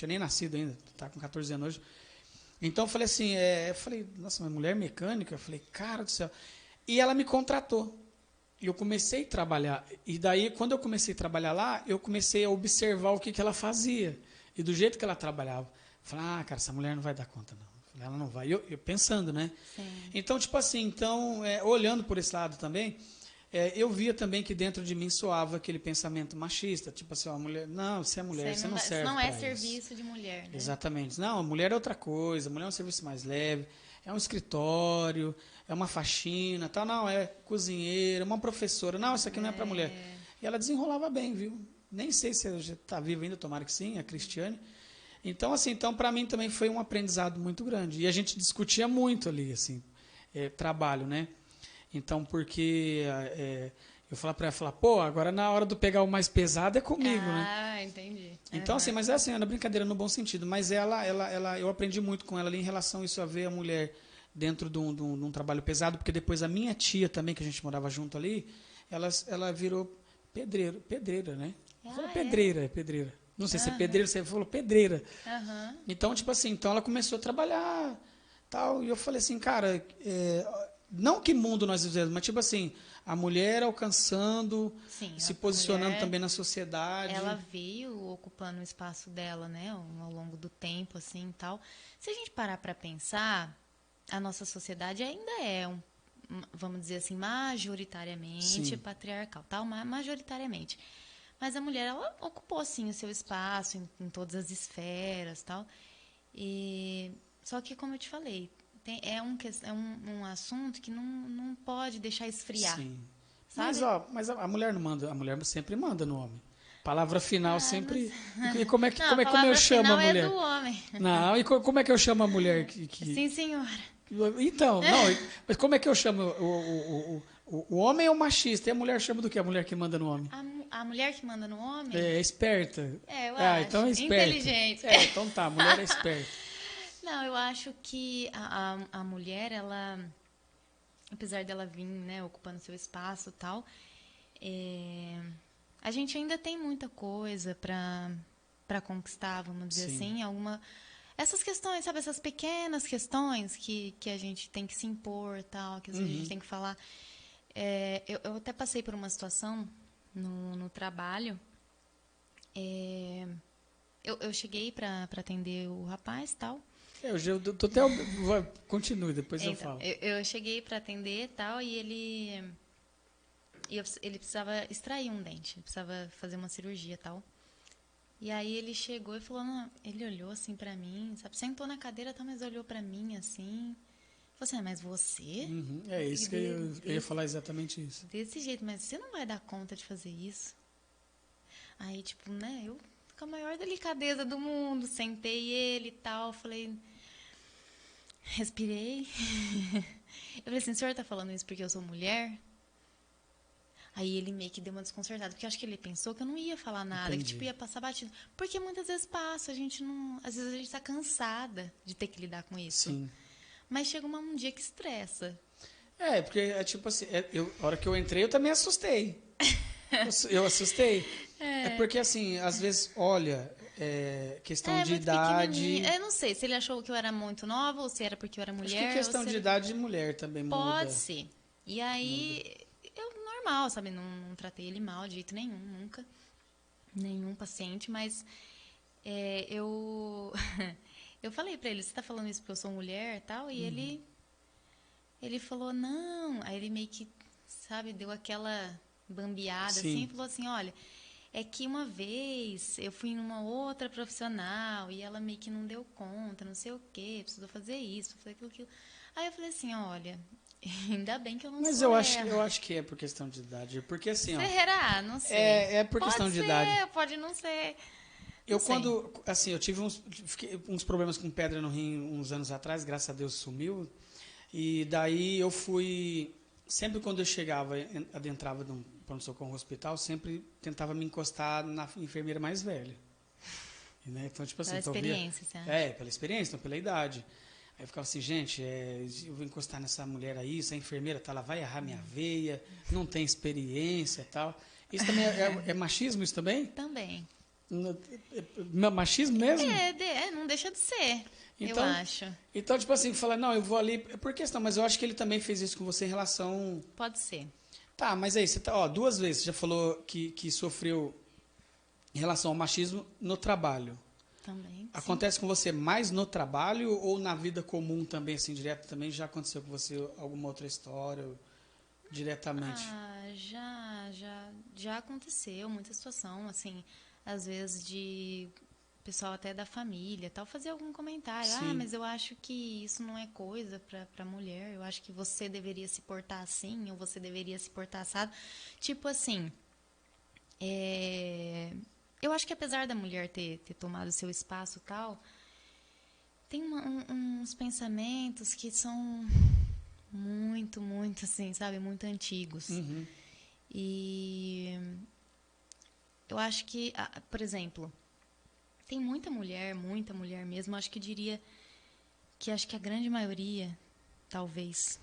nem nascido ainda, está com 14 anos hoje. Então, eu falei assim, nossa, mas mulher mecânica? Eu falei, cara do céu. E ela me contratou. E eu comecei a trabalhar. E daí, quando eu comecei a trabalhar lá, eu comecei a observar o que ela fazia. E do jeito que ela trabalhava. Eu falei, cara, essa mulher não vai dar conta, não. Eu falei, ela não vai. Eu pensando, né? Sim. Então, tipo assim, olhando por esse lado também, eu via também que dentro de mim soava aquele pensamento machista. Tipo assim, a mulher, não, você é mulher, você não serve não pra é isso. serviço de mulher, né? Exatamente. Não, a mulher é outra coisa, a mulher é um serviço mais leve, é um escritório, é uma faxina, tal. Não, é cozinheira, uma professora. Não, isso aqui não é para mulher. E ela desenrolava bem, viu? Nem sei se ela já está viva ainda, tomara que sim, a Cristiane. Então, assim, para mim também foi um aprendizado muito grande. E a gente discutia muito ali, assim, trabalho, né? Então, porque eu falava para ela, agora na hora do pegar o mais pesado é comigo, né? Ah, entendi. Então, assim, mas era brincadeira no bom sentido. Mas eu aprendi muito com ela ali em relação a isso, a ver a mulher dentro de um trabalho pesado, porque depois a minha tia também, que a gente morava junto ali, ela virou pedreira, né? Pedreira. Não sei se é pedreira, você falou pedreira. Então, tipo assim, ela começou a trabalhar, tal, e eu falei assim, cara, não que mundo nós vivemos, mas tipo assim, a mulher alcançando, Sim, se a posicionando mulher, também na sociedade. ela veio ocupando o espaço dela, né, ao longo do tempo, assim, e tal. Se a gente parar para pensar, a nossa sociedade ainda é vamos dizer assim, majoritariamente Sim, patriarcal, tal, majoritariamente. Mas a mulher, ela ocupou, sim, o seu espaço em todas as esferas, tal. E, só que, como eu te falei, um assunto que não pode deixar esfriar, sim. Mas, sabe? ó, mas a mulher não manda, a mulher sempre manda no homem. Palavra final Ah, não sempre. sei. E como é que, Não, a como eu palavra chamo a final é do mulher? homem. Não, e como é que eu chamo a mulher Sim, senhora. Então, não, mas como é que eu chamo o homem é o machista, e a mulher chama do quê? A mulher que manda no homem? A mulher que manda no homem? É esperta. É, eu Ah, então acho. é esperta. Inteligente. É, então tá, a mulher é esperta. Não, eu acho que a mulher, ela, apesar dela vir, né, ocupando seu espaço e tal, é, a gente ainda tem muita coisa para conquistar, vamos dizer Sim. assim, essas questões, sabe, essas pequenas questões que a gente tem que se impor, tal, que às vezes a gente tem que falar. Eu até passei por uma situação no trabalho. Eu cheguei para atender o rapaz, tal. Eu tô até. Continue, depois eu Então, falo. eu cheguei para atender, tal, e ele precisava extrair um dente, ele precisava fazer uma cirurgia, tal. E aí ele chegou e falou, não, ele olhou assim pra mim, sabe, sentou na cadeira, tá, mas olhou pra mim assim. Falou assim, mas você? Uhum, é isso que eu ia falar exatamente isso. Desse jeito, mas você não vai dar conta de fazer isso? Aí, tipo, né, eu com a maior delicadeza do mundo, sentei ele e tal, falei, respirei. Eu falei assim, o senhor tá falando isso porque eu sou mulher? Aí ele meio que deu uma desconcertada, porque eu acho que ele pensou que eu não ia falar nada, que Entendi. tipo ia passar batido. Porque muitas vezes passa, a gente não, às vezes a gente tá cansada de ter que lidar com isso. Sim. Mas chega um dia que estressa. É, porque é tipo assim, a hora que eu entrei eu também assustei. Eu assustei. É porque assim, às vezes, olha, questão É de muito pequenininho. idade. Eu não sei se ele achou que eu era muito nova ou se era porque eu era Acho que mulher ou questão se de era... idade de mulher também Pode muda. ser. E Muda. aí, eu normal, sabe? Não tratei ele mal de jeito nenhum, nunca. Nenhum paciente, mas eu eu falei pra ele, você tá falando isso porque eu sou mulher e tal? E ele falou, não. Aí ele meio que, sabe, deu aquela bambeada assim e Sim. falou assim, olha, é que uma vez eu fui em uma outra profissional e ela meio que não deu conta, não sei o quê, precisou fazer isso, fazer aquilo. Aí eu falei assim, olha, ainda bem que eu não Mas sou eu ela. acho que é por questão de idade. Porque assim, ó, Será? Não sei. é por Pode questão de idade. ser, pode não ser. Não Eu sei. quando, assim, eu tive uns problemas com pedra no rim uns anos atrás, graças a Deus sumiu. E daí eu fui, sempre quando eu chegava, adentrava no pronto-socorro no hospital, sempre tentava me encostar na enfermeira mais velha. E, né, então, tipo assim, Pela então eu experiência, você acha? pela experiência, então pela idade. Aí eu ficava assim, gente, eu vou encostar nessa mulher aí, essa enfermeira, tá, ela vai errar minha veia, não tem experiência e tal. Isso também é machismo, isso também? Também. Machismo mesmo? Não deixa de ser, eu Então, acho. então tipo assim, falar, não, eu vou ali, por questão, mas eu acho que ele também fez isso com você em relação. Pode ser. Tá, mas aí, você tá, ó, duas vezes você já falou que sofreu em relação ao machismo no trabalho. Também, sim. Acontece com você mais no trabalho ou na vida comum também, assim, direto também? Já aconteceu com você alguma outra história diretamente? Ah, já aconteceu muita situação, assim, às vezes de pessoal até da família, tal, fazer algum comentário. Ah, Sim. mas eu acho que isso não é coisa para mulher. Eu acho que você deveria se portar assim ou você deveria se portar assado. Tipo assim, eu acho que apesar da mulher ter tomado seu espaço, tal, tem uns pensamentos que são muito, muito assim, sabe, muito antigos. Uhum. E eu acho que, por exemplo, tem muita mulher mesmo, acho que eu diria que acho que a grande maioria, talvez,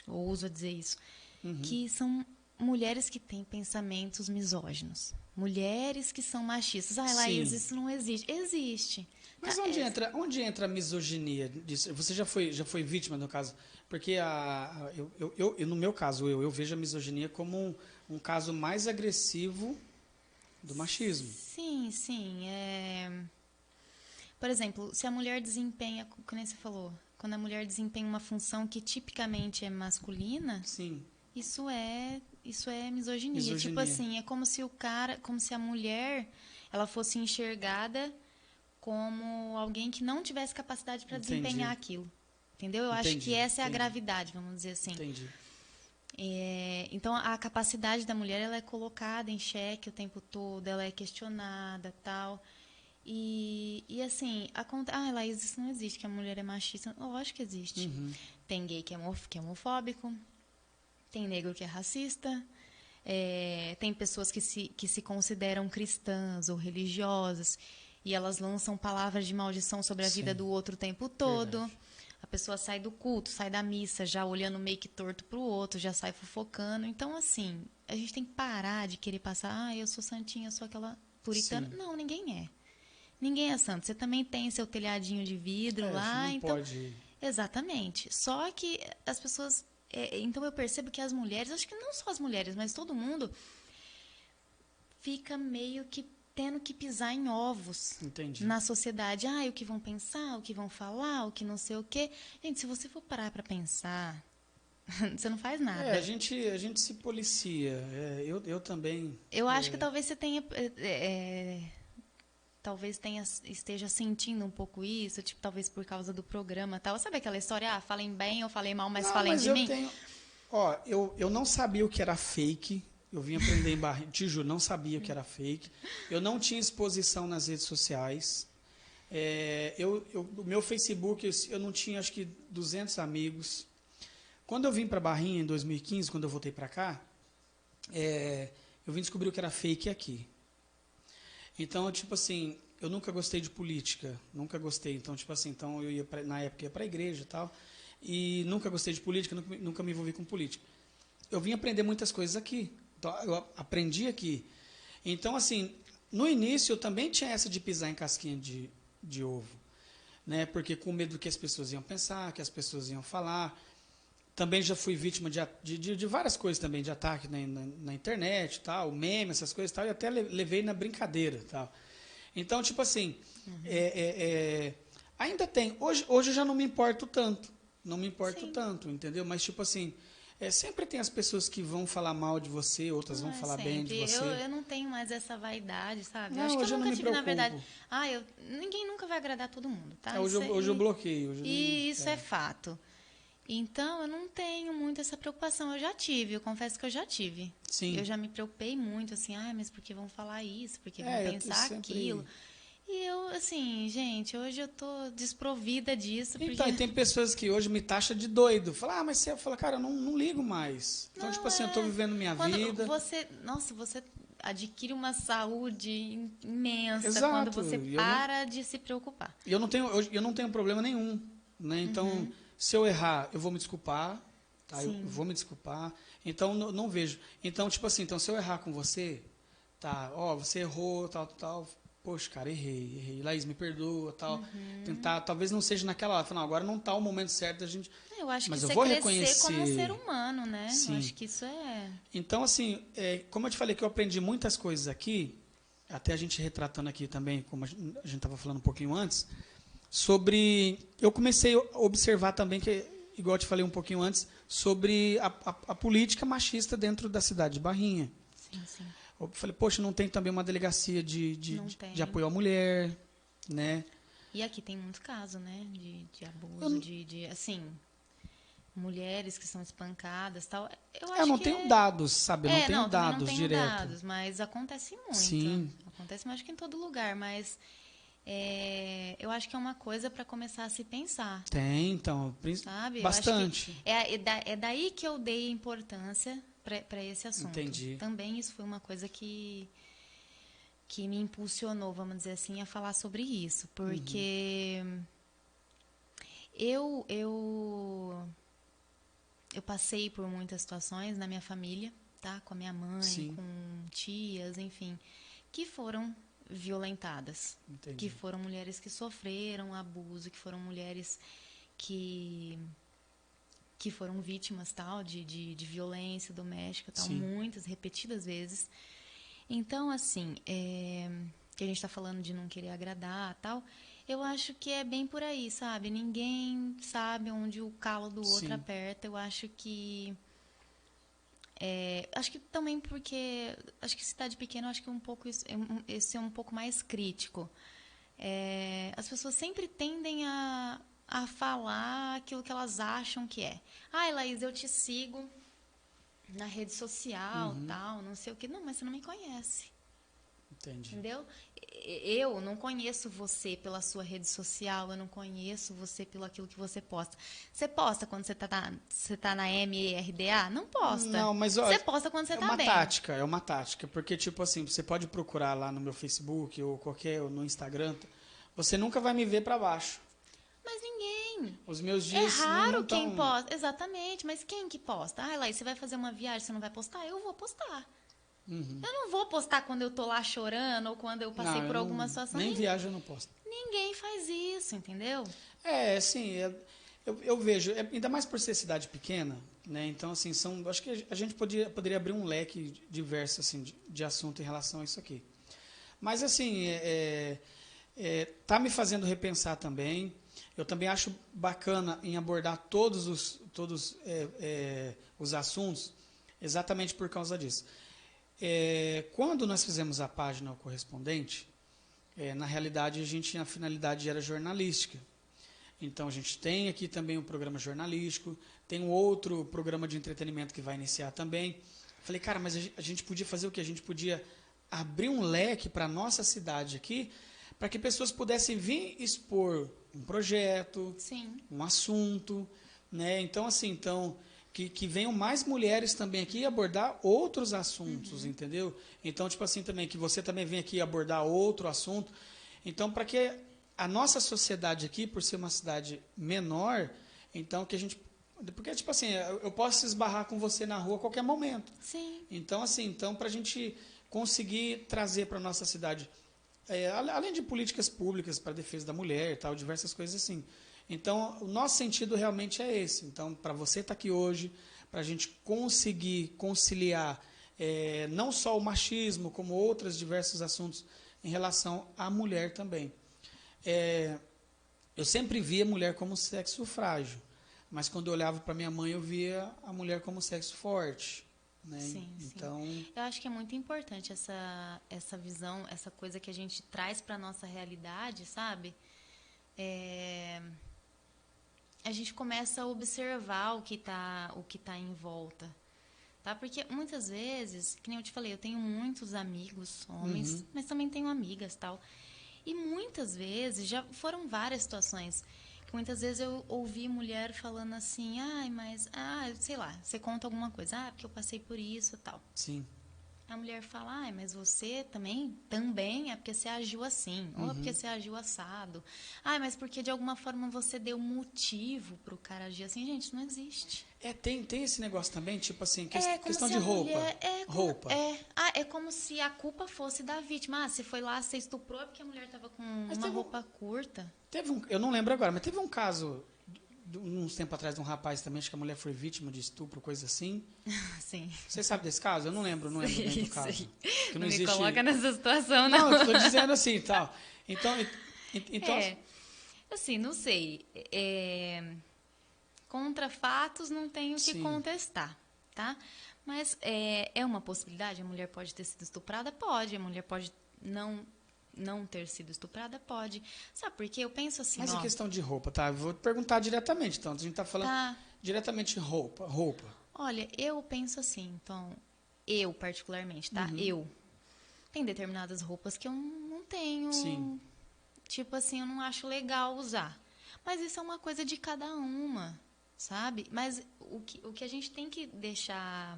ouso dizer isso, Uhum. que são mulheres que têm pensamentos misóginos. mulheres que são machistas. Ah, Laís, isso não existe. Existe. Mas onde entra a misoginia disso? Você já foi vítima, no caso? Porque no meu caso, eu vejo a misoginia como um caso mais agressivo do machismo. Sim, sim. Por exemplo, se a mulher desempenha, como você falou, quando a mulher desempenha uma função que tipicamente é masculina, sim. Isso é misoginia. Tipo assim, é como se a mulher, ela fosse enxergada como alguém que não tivesse capacidade para desempenhar aquilo. Entendeu? Eu acho que essa é a gravidade, vamos dizer assim. Entendi. Então, a capacidade da mulher, ela é colocada em xeque o tempo todo, ela é questionada, tal. E assim, Laís, isso não existe, que a mulher é machista. Lógico que existe. Uhum. Tem gay que é homofóbico, tem negro que é racista, tem pessoas que se consideram cristãs ou religiosas e elas lançam palavras de maldição sobre a vida do outro o tempo todo. Verdade. A pessoa sai do culto, sai da missa, já olhando meio que torto pro outro, já sai fofocando. Então, assim, a gente tem que parar de querer passar, eu sou santinha, eu sou aquela puritana. Sim. Não, ninguém é. Ninguém é santo. Você também tem seu telhadinho de vidro lá. Não então, pode. Exatamente. Só que as pessoas... então, eu percebo que as mulheres, acho que não só as mulheres, mas todo mundo fica meio que tendo que pisar em ovos. Entendi. Na sociedade. O que vão pensar, o que vão falar, o que não sei o quê. Gente, se você for parar para pensar, você não faz nada. A gente se policia. Eu também... Eu acho que talvez você tenha... talvez esteja sentindo um pouco isso, tipo, talvez por causa do programa e tal. Sabe aquela história, falem bem ou falei mal, mas falem de mim? Eu não sabia o que era fake. Eu vim aprender em Barrinha. Te juro, não sabia o que era fake. Eu não tinha exposição nas redes sociais. O meu Facebook, eu não tinha, acho que, 200 amigos. Quando eu vim para Barrinha, em 2015, quando eu voltei para cá, eu vim descobrir o que era fake aqui. Então, tipo assim, eu nunca gostei de política, nunca gostei. Então, tipo assim, na época ia para a igreja e tal, e nunca gostei de política, nunca me envolvi com política. Eu vim aprender muitas coisas aqui. Então, eu aprendi aqui. Então, assim, no início eu também tinha essa de pisar em casquinha de ovo, né? Porque com medo do que as pessoas iam pensar, que as pessoas iam falar. Também já fui vítima de várias coisas também, de ataque na internet, tal, meme, essas coisas, tal, e até levei na brincadeira, tal. Então, tipo assim, ainda tem. Hoje eu já não me importo tanto, tanto, entendeu? Mas, tipo assim, sempre tem as pessoas que vão falar mal de você, outras vão falar bem de você. Eu não tenho mais essa vaidade, sabe? Não, eu acho que eu nunca tive, na verdade. Ninguém nunca vai agradar todo mundo, tá? Hoje eu bloqueio. Isso é fato. Então, eu não tenho muito essa preocupação. Eu confesso que eu já tive. Sim. Eu já me preocupei muito, assim, mas por que vão falar isso? Por que vão pensar aquilo? E eu, assim, gente, hoje eu tô desprovida disso. Então, e tem pessoas que hoje me taxam de doido. Fala, mas você fala, cara, eu não ligo mais. Então, tipo assim, eu tô vivendo minha vida. Você adquire uma saúde imensa. Exato. Quando você para de se preocupar. Eu não tenho problema nenhum, né? Então, se eu errar, eu vou me desculpar, tá? Eu vou me desculpar. Então, não vejo. Então, tipo assim, se eu errar com você, tá? Você errou, tal. Poxa, cara, errei. Laís, me perdoa, tal. Tentar, talvez não seja naquela hora. Falar, agora não tá o momento certo da gente... Eu acho mas que eu isso vou crescer reconhecer como ser humano, né? Sim. Eu acho que isso é... Então, assim, como eu te falei que eu aprendi muitas coisas aqui, até a gente retratando aqui também, como a gente estava falando um pouquinho antes, eu comecei a observar também, igual eu te falei um pouquinho antes, sobre a política machista dentro da cidade de Barrinha. Sim. Eu falei, poxa, não tem também uma delegacia de apoio à mulher, né? E aqui tem muitos casos, né? De abuso, assim, mulheres que são espancadas, tal. Eu não tenho dados, sabe? Eu não tenho dados não tenho direto. dados, mas acontece muito. Sim. Acontece, mas acho que em todo lugar, mas eu acho que é uma coisa para começar a se pensar. Tem, então, sabe? Bastante. É daí que eu dei importância para esse assunto. Entendi. Também isso foi uma coisa que me impulsionou, vamos dizer assim, a falar sobre isso. Porque eu passei por muitas situações na minha família, tá? Com a minha mãe, Sim. com tias, enfim. que foram violentadas. Entendi. Que foram mulheres que sofreram abuso, que foram mulheres que foram vítimas tal de violência doméstica, tal, muitas, repetidas vezes. Então, assim, que a gente está falando de não querer agradar tal, eu acho que é bem por aí, sabe? Ninguém sabe onde o calo do outro aperta. Eu acho que... acho que também porque... Acho que cidade pequena, eu acho que esse é um pouco mais crítico. As pessoas sempre tendem a falar aquilo que elas acham que é. Ai, Laís, eu te sigo na rede social, tal, não sei o quê. Não, mas você não me conhece. Entendi. Entendeu? Eu não conheço você pela sua rede social, eu não conheço você pelo aquilo que você posta. Você posta quando você tá na MERDA? Não posta. Não, mas você posta quando você tá bem. É uma tática, porque tipo assim, você pode procurar lá no meu Facebook ou ou no Instagram, você nunca vai me ver para baixo. Mas ninguém. Os meus dias raro não quem posta. Exatamente, mas quem que posta? Ah, Laís, você vai fazer uma viagem, você não vai postar? Eu vou postar. Eu não vou postar quando eu tô lá chorando ou quando eu passei por alguma situação. Nem viagem eu não posto. Ninguém faz isso, entendeu? Sim, eu vejo, ainda mais por ser cidade pequena, né? Então, assim, acho que a gente poderia abrir um leque diverso, assim, de assunto em relação a isso aqui. Mas, assim, tá me fazendo repensar também. Eu também acho bacana em abordar todos os assuntos exatamente por causa disso. Quando nós fizemos a página ao correspondente, na realidade a finalidade era jornalística. Então a gente tem aqui também um programa jornalístico, tem um outro programa de entretenimento que vai iniciar também. Falei, cara, mas a gente podia fazer o quê? A gente podia abrir um leque para a nossa cidade aqui, para que pessoas pudessem vir expor um projeto, um assunto, né? Então, assim, que venham mais mulheres também aqui abordar outros assuntos, entendeu? Então, tipo assim, também, que você também venha aqui abordar outro assunto. Então, para que a nossa sociedade aqui, por ser uma cidade menor, então que a gente... Porque, tipo assim, eu posso se esbarrar com você na rua a qualquer momento. Sim. Então, assim, para a gente conseguir trazer para a nossa cidade, além de políticas públicas para a defesa da mulher e tal, diversas coisas assim. Então, o nosso sentido realmente é esse. Então, para você estar aqui hoje, para a gente conseguir conciliar não só o machismo, como outros diversos assuntos em relação à mulher também. Eu sempre via a mulher como sexo frágil, mas quando eu olhava para minha mãe, eu via a mulher como sexo forte. Né? Sim, então, eu acho que é muito importante essa visão, essa coisa que a gente traz para a nossa realidade, sabe? A gente começa a observar o que tá em volta, tá? Porque muitas vezes, que nem eu te falei, eu tenho muitos amigos homens, mas também tenho amigas, tal. E muitas vezes, já foram várias situações, que muitas vezes eu ouvi mulher falando assim, sei lá, você conta alguma coisa, porque eu passei por isso, tal. Sim. A mulher fala, mas você também é porque você agiu assim, ou é porque você agiu assado. Mas porque de alguma forma você deu motivo pro cara agir assim. Gente, isso não existe. Tem esse negócio também, tipo assim, questão de roupa. Roupa. É como se a culpa fosse da vítima. Você foi lá, você estuprou, é porque a mulher tava com uma roupa curta. Eu não lembro agora, mas teve um caso... uns tempos atrás de um rapaz também, acho que a mulher foi vítima de estupro, coisa assim. Sim. Você sabe desse caso? Eu não lembro bem do caso. Sim. Que não existe... me coloca nessa situação, não. Não, eu tô dizendo assim, tal. Então... Assim, não sei. Contra fatos não tenho que contestar, tá? Mas é uma possibilidade? A mulher pode ter sido estuprada? Pode. A mulher pode não ter sido estuprada? Pode. Sabe por quê? Eu penso assim, Mas em questão de roupa, tá? Vou perguntar diretamente, então. A gente tá falando diretamente roupa. Olha, eu penso assim, então... Eu, particularmente, tá? Tem determinadas roupas que eu não tenho... Sim. Tipo assim, eu não acho legal usar. Mas isso é uma coisa de cada uma, sabe? Mas o que a gente tem que deixar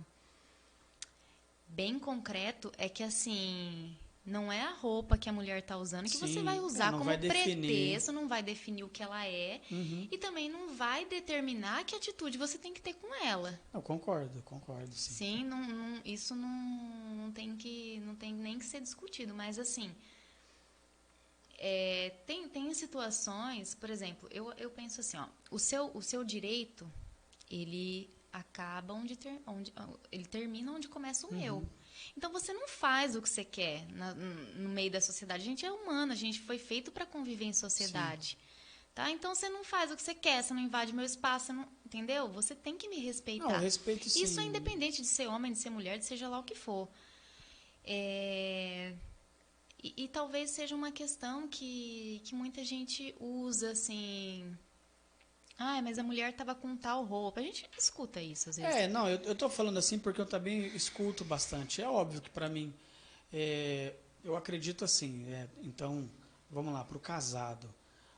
bem concreto é que, assim... Não é a roupa que a mulher está usando que você vai usar como pretexto, não vai definir o que ela é e também não vai determinar que atitude você tem que ter com ela. Eu concordo, sim. Sim, isso não tem nem que ser discutido, mas assim, tem situações, por exemplo, eu penso assim, ó, o seu direito, ele acaba ele termina onde começa o meu. Então, você não faz o que você quer no meio da sociedade. A gente é humano, a gente foi feito para conviver em sociedade. Tá? Então, você não faz o que você quer, você não invade meu espaço, entendeu? Você tem que me respeitar. Não, respeito sim. Isso é independente de ser homem, de ser mulher, de seja lá o que for. E talvez seja uma questão que muita gente usa, assim... mas a mulher estava com tal roupa. A gente escuta isso às vezes. Não, eu tô falando assim porque eu também escuto bastante. É óbvio que para mim, eu acredito assim. Então, vamos lá, para o casado.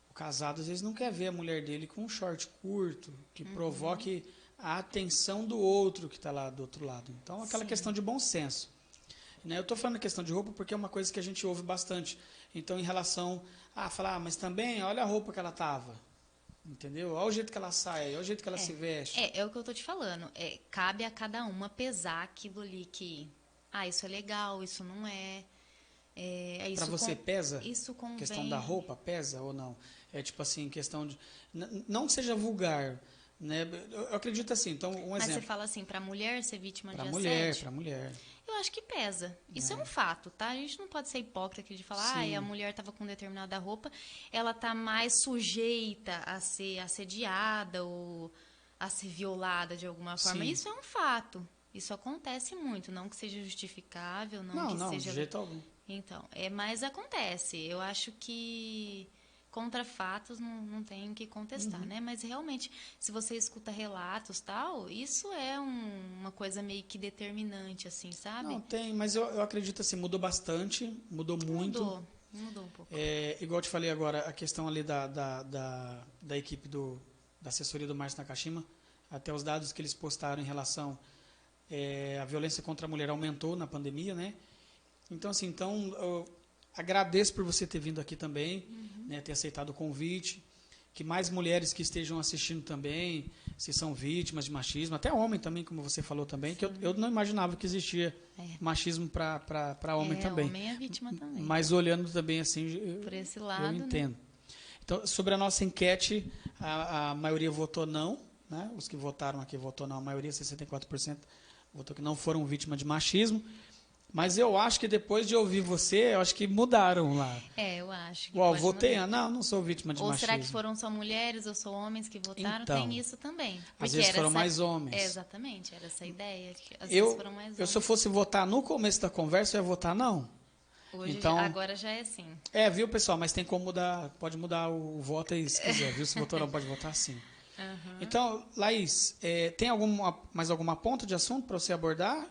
O casado às vezes não quer ver a mulher dele com um short curto, que provoque a atenção do outro que está lá do outro lado. Então, aquela questão de bom senso. Né? Eu estou falando da questão de roupa porque é uma coisa que a gente ouve bastante. Então, em relação a falar, mas também, olha a roupa que ela estava. Entendeu? Olha o jeito que ela sai, olha o jeito que ela se veste. É o que eu tô te falando. Cabe a cada uma pesar aquilo ali que... isso é legal, isso não é. Para você pesa? Isso convém. Questão da roupa pesa ou não? É tipo assim, questão de... Não que seja vulgar, né? Eu acredito assim, então um exemplo. Mas você fala assim, para mulher ser vítima de assédio? Para mulher. Eu acho que pesa. Isso é um fato, tá? A gente não pode ser hipócrita aqui de falar, a mulher estava com determinada roupa, ela tá mais sujeita a ser assediada ou a ser violada de alguma forma. Isso é um fato. Isso acontece muito. Não que seja justificável, não que seja... de jeito algum. Então, mas acontece. Eu acho que contra fatos não tem que contestar, né? Mas realmente, se você escuta relatos tal, isso é uma coisa meio que determinante, assim, sabe? Não, tem, mas eu acredito assim, mudou bastante, mudou muito. Mudou um pouco. Igual eu te falei agora, a questão ali da equipe da assessoria do Márcio Nakashima, até os dados que eles postaram em relação à violência contra a mulher aumentou na pandemia, né? Então, assim, eu agradeço por você ter vindo aqui também, né, ter aceitado o convite, que mais mulheres que estejam assistindo também, se são vítimas de machismo, até homem também, como você falou também, que eu não imaginava que existia machismo para homem também. Homem é vítima também. Mas olhando também assim, por esse lado, eu entendo. Né? Então, sobre a nossa enquete, a maioria votou não, né? Os que votaram aqui votou não, a maioria, 64%, votou que não foram vítimas de machismo. Mas eu acho que depois de ouvir você, eu acho que mudaram lá. Eu acho que votei, não sou vítima de machismo. Ou será que foram só mulheres ou só homens que votaram? Então, tem isso também. Às vezes foram mais homens. Exatamente, era essa a ideia. Às vezes foram mais homens. Se eu fosse votar no começo da conversa, eu ia votar não. Hoje, agora já é assim. Viu, pessoal? Mas tem como mudar, pode mudar o voto aí se quiser, viu? Se votou não, pode votar sim. Então, Laís, tem mais alguma ponta de assunto para você abordar?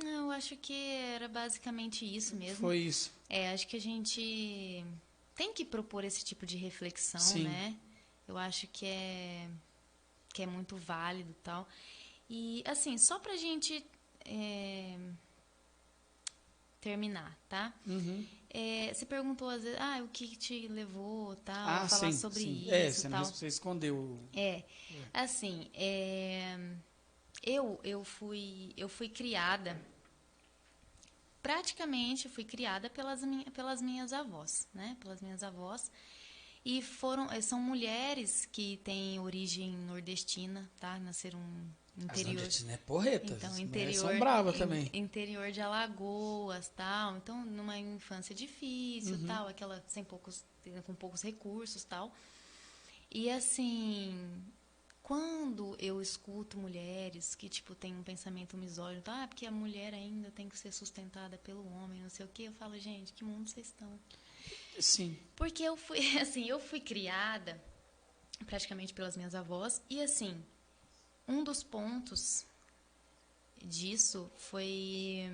Não, eu acho que era basicamente isso mesmo. Foi isso. Acho que a gente tem que propor esse tipo de reflexão, né? Eu acho que é muito válido e tal. E, assim, só pra gente terminar, tá? Você perguntou, às vezes, o que te levou, tal, a falar sobre isso, tal. Você escondeu. Assim, eu fui criada, praticamente fui criada pelas minhas avós, né? Pelas minhas avós. E são mulheres que têm origem nordestina, tá? Nasceram no interior. As nordestinas é porreta. Então, interior, são bravas também. Interior de Alagoas, tal. Então, numa infância difícil, tal, aquela com poucos recursos, tal. E assim, quando eu escuto mulheres que, tipo, têm um pensamento misógino, porque a mulher ainda tem que ser sustentada pelo homem, não sei o quê, eu falo, gente, que mundo vocês estão? Sim. Porque eu fui criada praticamente pelas minhas avós, e assim, um dos pontos disso foi...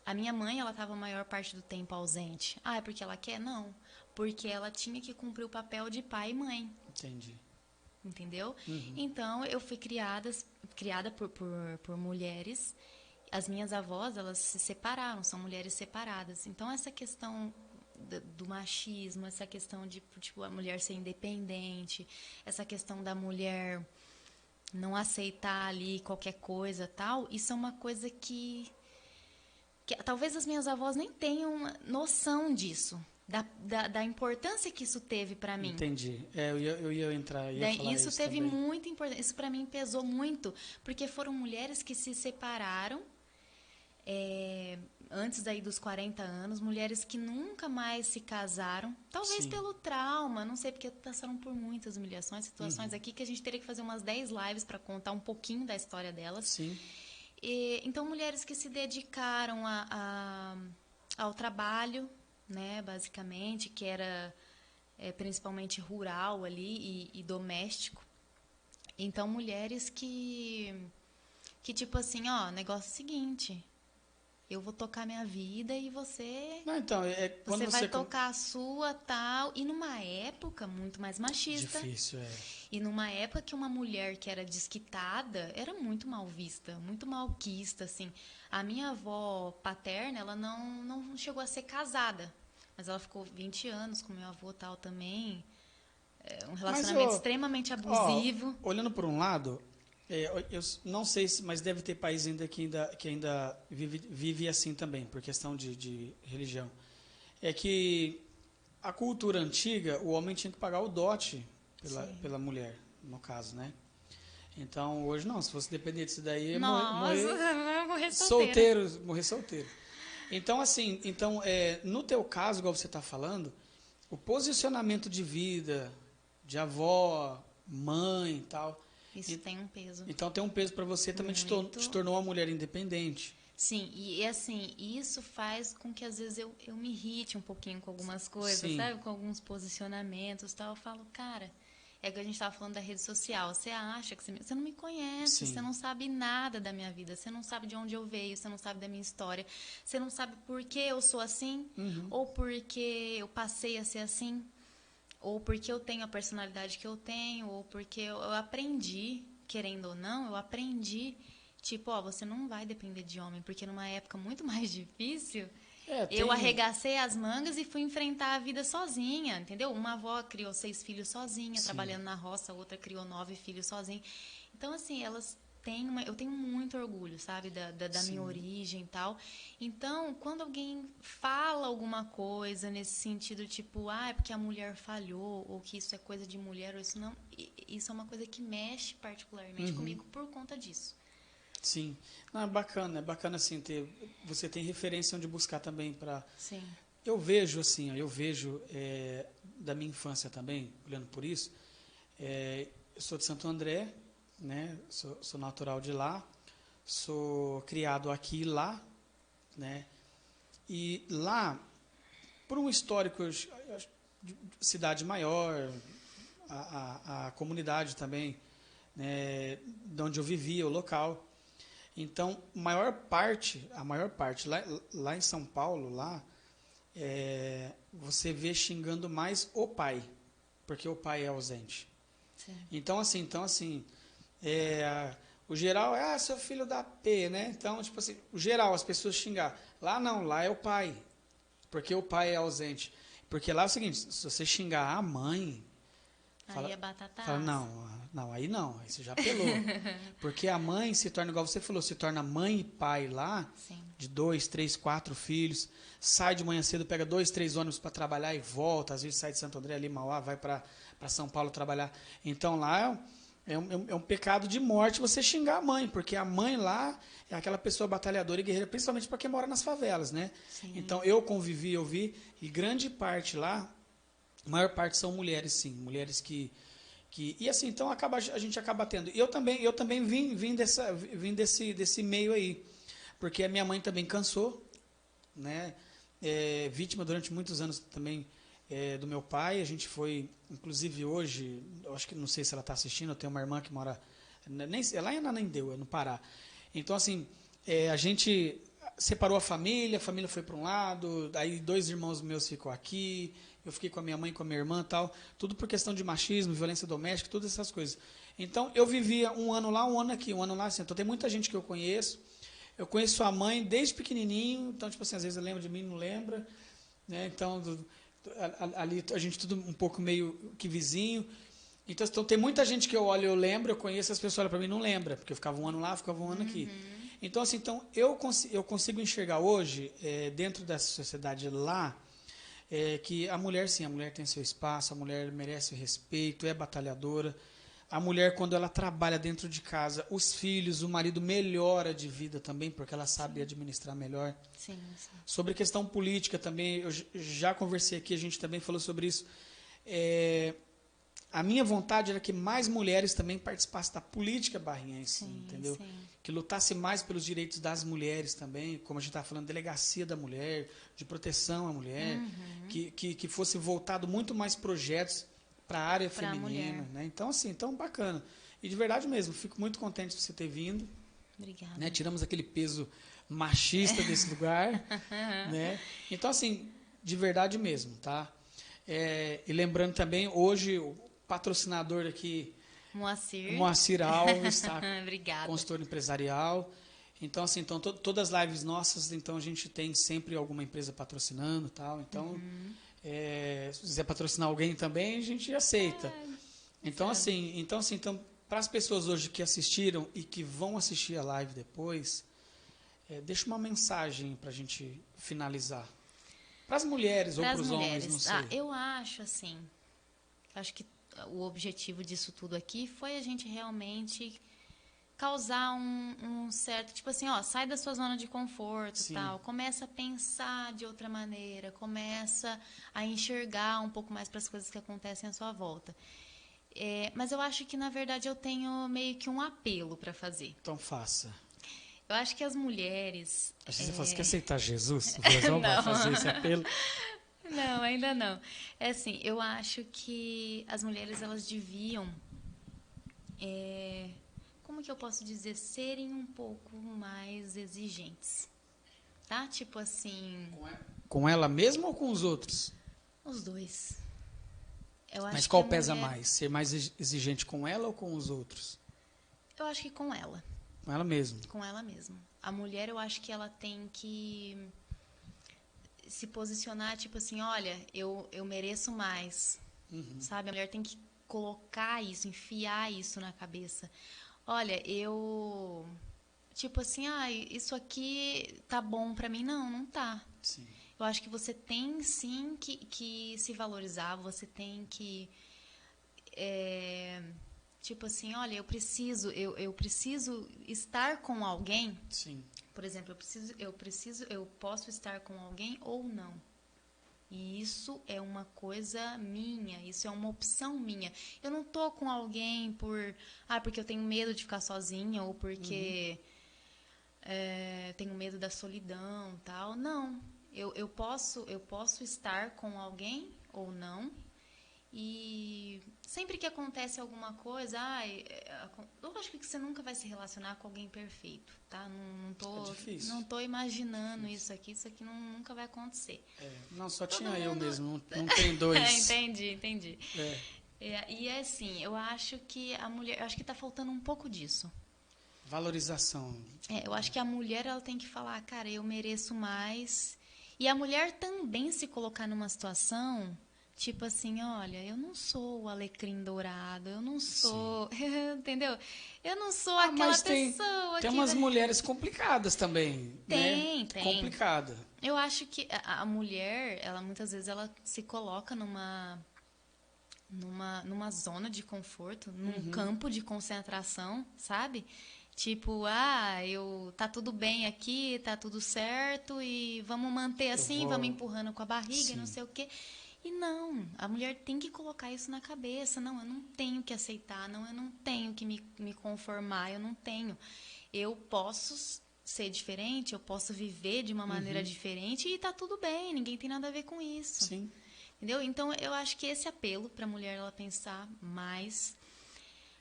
A minha mãe, ela estava a maior parte do tempo ausente. É porque ela quer? Não. Porque ela tinha que cumprir o papel de pai e mãe. Entendi. Entendeu? Então, eu fui criada por mulheres as minhas avós, elas se separaram, são mulheres separadas. Então, essa questão do machismo, essa questão de, tipo, a mulher ser independente, essa questão da mulher não aceitar ali qualquer coisa, tal, isso é uma coisa que talvez as minhas avós nem tenham noção disso, da importância que isso teve para mim. Entendi. Eu ia entrar, ia falar isso teve também. muita importância. Isso para mim pesou muito, porque foram mulheres que se separaram antes daí dos 40 anos, mulheres que nunca mais se casaram, talvez pelo trauma, não sei, porque passaram por muitas humilhações, situações aqui que a gente teria que fazer umas 10 lives para contar um pouquinho da história delas. Sim. Então, mulheres que se dedicaram ao trabalho, né, basicamente, que era principalmente rural ali e doméstico. Então, mulheres que tipo assim, ó, negócio é o seguinte, eu vou tocar minha vida e você... Não, então, você vai tocar a sua, tal, e numa época muito mais machista. Difícil, E numa época que uma mulher que era desquitada era muito mal vista, muito malquista, assim. A minha avó paterna, ela não chegou a ser casada, mas ela ficou 20 anos com meu avô, tal, também. Um relacionamento extremamente abusivo. Olhando por um lado, eu não sei se, mas deve ter país ainda que ainda vive assim também, por questão de religião. É que a cultura antiga, o homem tinha que pagar o dote pela mulher, no caso, né? Então, hoje não, se fosse depender disso daí, morrer solteiro. Então, assim, no teu caso, igual você está falando, o posicionamento de vida, de avó, mãe e tal... Isso tem um peso. Então tem um peso para você, também te tornou uma mulher independente. Sim, e assim, isso faz com que às vezes eu me irrite um pouquinho com algumas coisas, Sim. sabe? Com alguns posicionamentos e tal. Eu falo, cara, é que a gente estava falando da rede social. Você acha que você não me conhece, Sim. você não sabe nada da minha vida, você não sabe de onde eu veio, você não sabe da minha história, você não sabe por que eu sou assim, ou porque eu passei a ser assim, ou porque eu tenho a personalidade que eu tenho, ou porque eu aprendi, querendo ou não, eu aprendi, tipo, ó, você não vai depender de homem, porque numa época muito mais difícil, eu arregacei as mangas e fui enfrentar a vida sozinha, entendeu? Uma avó criou 6 filhos sozinha, trabalhando na roça, outra criou 9 filhos sozinha. Então, assim, elas têm eu tenho muito orgulho, sabe, da minha origem e tal. Então, quando alguém fala alguma coisa nesse sentido, tipo, é porque a mulher falhou, ou que isso é coisa de mulher, ou isso não... Isso é uma coisa que mexe particularmente comigo por conta disso. Sim. Não, é bacana assim, você tem referência onde buscar também para... Sim. Eu vejo da minha infância também, olhando por isso, eu sou de Santo André, né? Sou natural de lá, sou criado aqui e lá, né? E lá, por um histórico de cidade maior, a comunidade também, né, de onde eu vivia, o local. Então, a maior parte, lá em São Paulo, você vê xingando mais o pai, porque o pai é ausente. Sim. Então, assim, o geral seu filho da P, né? Então, tipo assim, o geral, as pessoas xingar. Lá não, lá é o pai, porque o pai é ausente. Porque lá é o seguinte, se você xingar a mãe... Aí é batata. Fala, aí você já apelou. Porque a mãe se torna, igual você falou, se torna mãe e pai lá, Sim. de 2, 3, 4 filhos, sai de manhã cedo, pega 2, 3 ônibus para trabalhar e volta, às vezes sai de Santo André, ali, Mauá, vai para São Paulo trabalhar. Então lá é um pecado de morte você xingar a mãe, porque a mãe lá é aquela pessoa batalhadora e guerreira, principalmente para quem mora nas favelas, né? Sim. Então eu convivi, eu vi, e grande parte lá, a maior parte são mulheres, sim. Mulheres que e assim, então a gente acaba tendo. Eu também vim desse meio aí. Porque a minha mãe também cansou, né? Vítima durante muitos anos também do meu pai. A gente foi, inclusive hoje, eu acho que não sei se ela está assistindo, eu tenho uma irmã que mora, lá em Ananindeua, no Pará. Então, assim, a gente separou a família foi para um lado, aí 2 irmãos meus ficou aqui, eu fiquei com a minha mãe, com a minha irmã e tal, tudo por questão de machismo, violência doméstica, todas essas coisas. Então, eu vivia um ano lá, um ano aqui, um ano lá, assim. Então, tem muita gente que eu conheço. eu conheço sua mãe desde pequenininho, então, tipo assim, às vezes eu lembro de mim, não lembra, né? Então, ali a gente tudo um pouco meio que vizinho. Então, tem muita gente que eu olho, eu lembro, eu conheço, as pessoas olham para mim e não lembram, porque eu ficava um ano lá, ficava um ano aqui. Então, assim, eu consigo enxergar hoje, dentro dessa sociedade lá, que a mulher, sim, a mulher tem seu espaço, a mulher merece respeito, é batalhadora. A mulher, quando ela trabalha dentro de casa, os filhos, o marido melhora de vida também, porque ela sabe administrar melhor. Sim, sim. Sobre questão política também, eu já conversei aqui, a gente também falou sobre isso. A minha vontade era que mais mulheres também participassem da política barrinhense, entendeu? Sim. Que lutasse mais pelos direitos das mulheres também, como a gente está falando, delegacia da mulher, de proteção à mulher, que fosse voltado muito mais projetos para a área feminina, né? Então, assim, bacana. E de verdade mesmo, fico muito contente de você ter vindo. Obrigada. Né? Tiramos aquele peso machista desse lugar, né? Então, assim, de verdade mesmo, tá? E lembrando também, hoje, o patrocinador aqui, Moacir Alves, tá? Obrigada. Consultor empresarial. Então, assim, todas as lives nossas, então a gente tem sempre alguma empresa patrocinando e tal. Então, se quiser patrocinar alguém também, a gente aceita. Então, para as pessoas hoje que assistiram e que vão assistir a live depois, deixa uma mensagem para a gente finalizar. Para as mulheres ou para os homens, não sei. Eu acho assim, que o objetivo disso tudo aqui foi a gente realmente causar um certo, tipo assim, sai da sua zona de conforto, tal, começa a pensar de outra maneira, começa a enxergar um pouco mais para as coisas que acontecem à sua volta. Mas eu acho que, na verdade, eu tenho meio que um apelo para fazer. Então faça. Eu acho que as mulheres... Acho que você fala, você quer aceitar Jesus? O Brasil vai fazer esse apelo? Não, ainda não. Assim, eu acho que as mulheres, elas deviam... como que eu posso dizer? Serem um pouco mais exigentes. Tá? Tipo assim... Com ela mesma ou com os outros? Os dois. Mas qual pesa mais? Ser mais exigente com ela ou com os outros? Eu acho que com ela. Com ela mesma? Com ela mesma. A mulher, eu acho que ela tem que se posicionar, tipo assim, olha, eu mereço mais. Sabe? A mulher tem que colocar isso, enfiar isso na cabeça. Olha, tipo assim, isso aqui tá bom pra mim. Não tá. Sim. Eu acho que você tem, sim, que se valorizar. Você tem que... tipo assim, olha, eu preciso estar com alguém. Sim. Por exemplo, eu posso estar com alguém ou não. E isso é uma coisa minha, isso é uma opção minha. Eu não tô com alguém porque eu tenho medo de ficar sozinha ou porque tenho medo da solidão, tal. Não. Eu posso estar com alguém ou não. E sempre que acontece alguma coisa, eu acho que você nunca vai se relacionar com alguém perfeito, tá? Não tô imaginando isso aqui nunca vai acontecer. Não, só tinha eu mesmo, não tem dois. Entendi. E é assim, eu acho que a mulher, acho que tá faltando um pouco disso. Valorização. Eu acho que a mulher, ela tem que falar, cara, eu mereço mais. E a mulher também se colocar numa situação... Tipo assim, olha, eu não sou o alecrim dourado, eu não sou... Entendeu? Eu não sou aquela pessoa que... Tem umas mulheres complicadas também. Tem. Complicada. Eu acho que a mulher, ela muitas vezes ela se coloca numa zona de conforto, num campo de concentração, sabe? Tipo, tá tudo bem aqui, tá tudo certo e vamos manter assim, vamos empurrando com a barriga e não sei o quê. E não, a mulher tem que colocar isso na cabeça. Não, eu não tenho que aceitar, não, eu não tenho que me conformar, eu não tenho. Eu posso ser diferente, eu posso viver de uma maneira diferente e tá tudo bem, ninguém tem nada a ver com isso. Sim. Entendeu? Então, eu acho que esse apelo para a mulher ela pensar mais,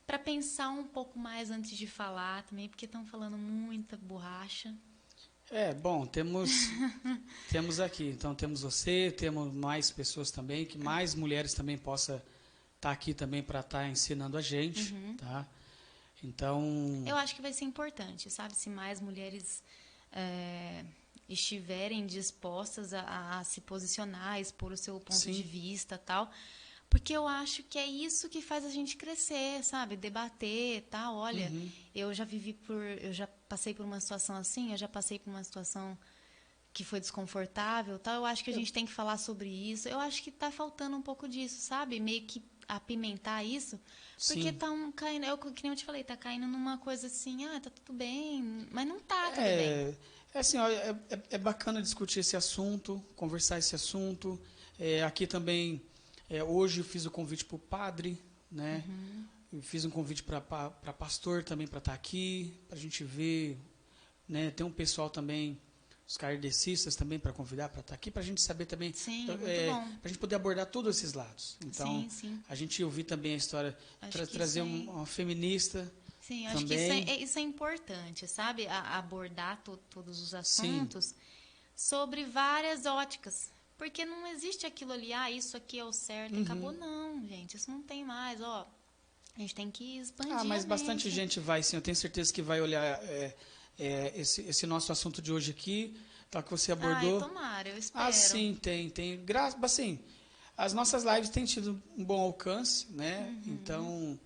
para pensar um pouco mais antes de falar também, porque estão falando muita borracha. Bom, temos aqui, então temos você, temos mais pessoas também, que mais mulheres também possam estar aqui também para estar ensinando a gente, tá? Então... Eu acho que vai ser importante, sabe? Se mais mulheres estiverem dispostas a se posicionar, a expor o seu ponto Sim. de vista, tal. Porque eu acho que é isso que faz a gente crescer, sabe? Debater, tal. Olha, eu já passei por uma situação assim, eu já passei por uma situação que foi desconfortável, tal. Eu acho que a gente tem que falar sobre isso. Eu acho que tá faltando um pouco disso, sabe? Meio que apimentar isso, porque Sim. tá caindo, que nem eu te falei, tá caindo numa coisa assim, tá tudo bem, mas não tá tudo bem. É assim, ó, é bacana discutir esse assunto, conversar esse assunto. Aqui também, hoje eu fiz o convite para o padre, né? Eu fiz um convite para pastor também para estar aqui, para a gente ver, né? Tem um pessoal também, os kardecistas também para convidar para estar aqui, para a gente saber também, Sim, muito bom. para a gente poder abordar todos esses lados. Então, Sim. a gente ouvir também a história, trazer uma feminista. Sim, acho também. que isso é importante, sabe? Abordar todos os assuntos sobre várias óticas. Porque não existe aquilo ali, isso aqui é o certo, acabou. Não, gente, isso não tem mais, ó. A gente tem que expandir. Mas bastante gente vai, sim. Eu tenho certeza que vai olhar esse nosso assunto de hoje aqui, tal que você abordou. Tomara, eu espero. Sim, tem. Assim, as nossas lives têm tido um bom alcance, né? Então,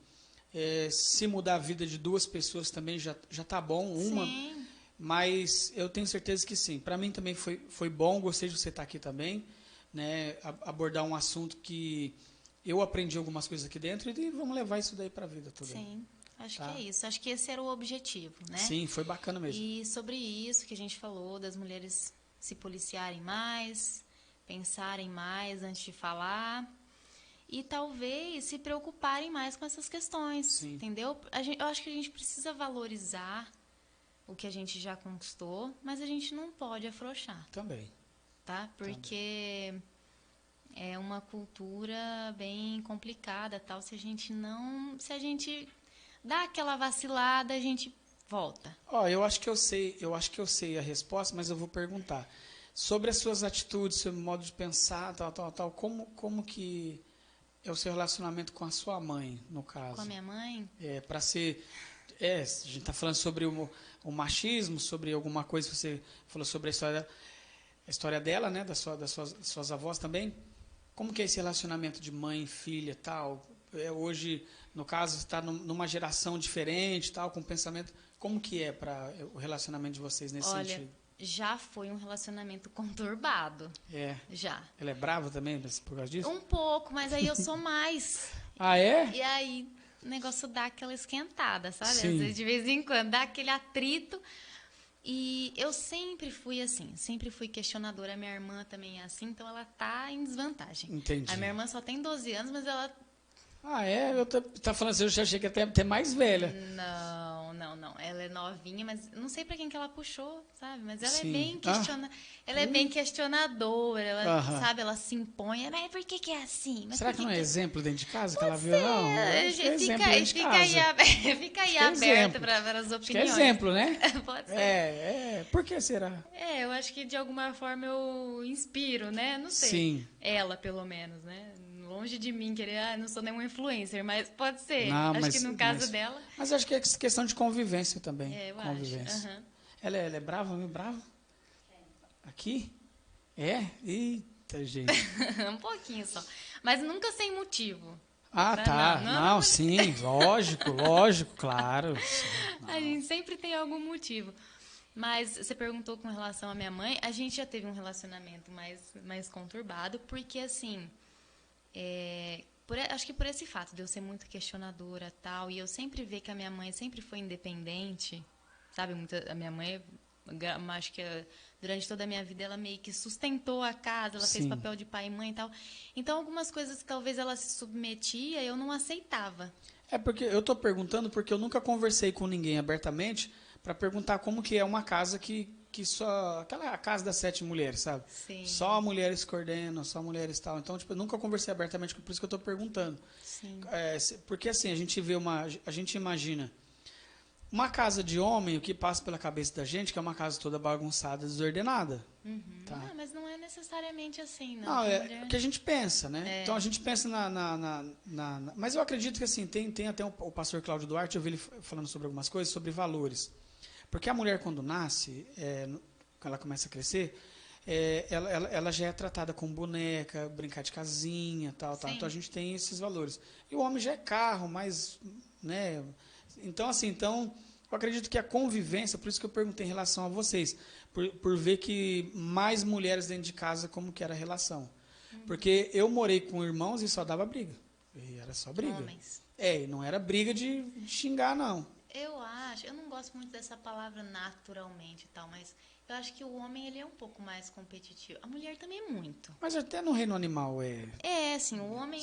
se mudar a vida de 2 pessoas também já tá bom. Uma. Sim. Mas eu tenho certeza que sim. Para mim também foi bom, gostei de você estar aqui também, né? Abordar um assunto que eu aprendi algumas coisas aqui dentro e vamos levar isso daí para a vida toda. Sim, acho que é isso. Acho que esse era o objetivo, né? Sim, foi bacana mesmo. E sobre isso que a gente falou, das mulheres se policiarem mais, pensarem mais antes de falar e talvez se preocuparem mais com essas questões, Sim. entendeu? Eu acho que a gente precisa valorizar o que a gente já conquistou, mas a gente não pode afrouxar. Também. Tá? Porque é uma cultura bem complicada, tal. Se a gente dá aquela vacilada, a gente volta. Eu acho que eu sei a resposta, mas eu vou perguntar. Sobre as suas atitudes, seu modo de pensar, tal, como que é o seu relacionamento com a sua mãe, no caso? Com a minha mãe? Para ser... a gente está falando sobre o machismo, sobre alguma coisa que você falou sobre a história dela, né, das suas avós também. Como que é esse relacionamento de mãe, filha, tal? Hoje, no caso, está numa geração diferente, tal, com pensamento. Como que é para o relacionamento de vocês nesse sentido? Já foi um relacionamento conturbado. Já. Ela é brava também por causa disso? Um pouco, mas aí eu sou mais. É? E aí o negócio dá aquela esquentada, sabe? Sim. Às vezes, de vez em quando, dá aquele atrito. E eu sempre fui assim, sempre fui questionadora. A minha irmã também é assim, então ela tá em desvantagem. Entendi. A minha irmã só tem 12 anos, mas ela... Eu tá falando assim, eu já achei que até mais velha. Não. Ela é novinha, mas não sei pra quem que ela puxou, sabe? Mas ela Sim. é bem questionadora, ela, sabe? Ela se impõe. Mas por que é assim? Mas será que não é exemplo dentro de casa que ela viu? Não, fica aí aberta para as opiniões. Acho que é exemplo, né? Pode ser. Por que será? Eu acho que de alguma forma eu inspiro, né? Não sei. Sim. Ela, pelo menos, né? Longe de mim querer, não sou nenhuma influencer, mas pode ser. Não, acho que no caso dela... Mas acho que é questão de convivência também. Eu convivência. acho. Ela é brava, meio brava? Aqui? Eita, gente. Um pouquinho só. Mas nunca sem motivo. Tá. Não, sim, lógico, claro. Sim, a gente sempre tem algum motivo. Mas você perguntou com relação à minha mãe, a gente já teve um relacionamento mais conturbado, porque assim... acho que por esse fato de eu ser muito questionadora tal, e eu sempre ver que a minha mãe sempre foi independente, sabe? A minha mãe, acho que durante toda a minha vida ela meio que sustentou a casa, ela fez papel de pai e mãe e tal. Então algumas coisas que talvez ela se submetia, eu não aceitava. Porque eu tô perguntando porque eu nunca conversei com ninguém abertamente para perguntar como que é uma casa que só... Aquela casa das 7 mulheres, sabe? Sim. Só mulheres coordenam, só mulheres tal. Então, eu nunca conversei abertamente, por isso que eu estou perguntando. Sim. Porque assim, a gente imagina uma casa de homem, o que passa pela cabeça da gente, que é uma casa toda bagunçada, desordenada. Tá? Não, mas não é necessariamente assim, não. Não, é o que a gente pensa, né? Então, a gente pensa mas eu acredito que assim, tem até o pastor Cláudio Duarte, eu vi ele falando sobre algumas coisas, sobre valores. Porque a mulher, quando nasce, quando ela começa a crescer, ela já é tratada como boneca, brincar de casinha, tal. Então a gente tem esses valores. E o homem já é carro, mas, né? Então, assim, eu acredito que a convivência, por isso que eu perguntei em relação a vocês, por ver que mais mulheres dentro de casa, como que era a relação. Porque eu morei com irmãos e só dava briga. E era só briga. Homens. Não era briga de xingar, não. Eu não gosto muito dessa palavra naturalmente e tal, mas eu acho que o homem, ele é um pouco mais competitivo. A mulher também é muito. Mas até no reino animal Assim, o homem,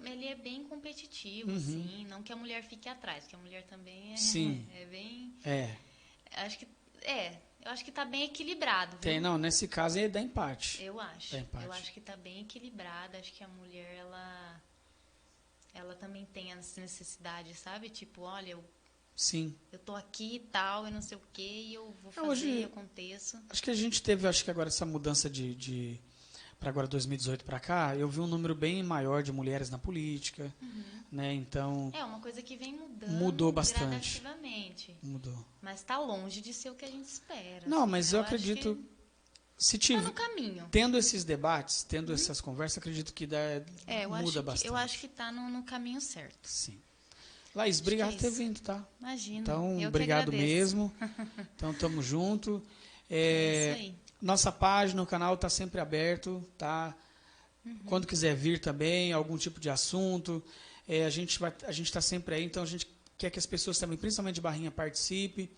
ele é bem competitivo, assim. Não que a mulher fique atrás, porque a mulher também é bem... Eu acho que tá bem equilibrado, viu? Não, nesse caso dá empate. Eu acho. Dá empate. Eu acho que tá bem equilibrado. Acho que a mulher, ela também tem essa necessidade, sabe? Tipo, olha, eu tô aqui e tal, e não sei o quê, e eu vou fazer, eu aconteço. Acho que a gente teve, agora essa mudança para agora 2018 para cá, eu vi um número bem maior de mulheres na política, né? Então uma coisa que vem mudando. Mudou bastante. Gradativamente. Mudou. Mas está longe de ser o que a gente espera. Não, mas eu acredito se tiver no caminho. Tendo esses debates, tendo essas conversas, acredito que muda bastante. Eu acho que está no caminho certo. Sim. Laís, obrigado por ter vindo, tá? Imagina. Então, eu obrigado que mesmo. Então, tamo junto. É isso aí. Nossa página, o canal está sempre aberto, tá? Quando quiser vir também, algum tipo de assunto, a gente está sempre aí, então a gente quer que as pessoas também, principalmente de Barrinha, participem.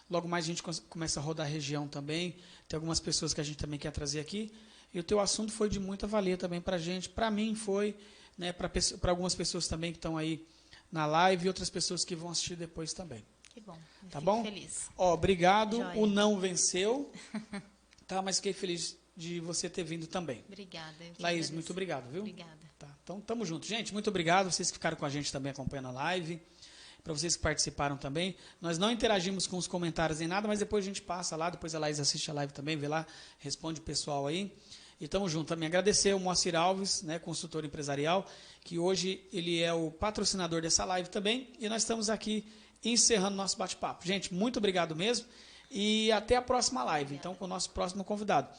Logo mais a gente começa a rodar a região também. Tem algumas pessoas que a gente também quer trazer aqui. E o teu assunto foi de muita valia também para a gente. Para mim foi, né, para algumas pessoas também que estão aí na live e outras pessoas que vão assistir depois também. Que bom. Tá bom? Feliz. Obrigado. Joia. O não venceu, tá? Mas fiquei feliz de você ter vindo também. Obrigada. Laís, muito obrigado, viu? Obrigada. Tá, então, tamo junto. Gente, muito obrigado. Vocês que ficaram com a gente também acompanhando a live. Para vocês que participaram também. Nós não interagimos com os comentários nem nada, mas depois a gente passa lá, depois a Laís assiste a live também, vê lá, responde o pessoal aí. E tamo junto. Também agradecer ao Moacir Alves, né, consultor empresarial, que hoje ele é o patrocinador dessa live também. E nós estamos aqui encerrando nosso bate-papo. Gente, muito obrigado mesmo. E até a próxima live, então, com o nosso próximo convidado.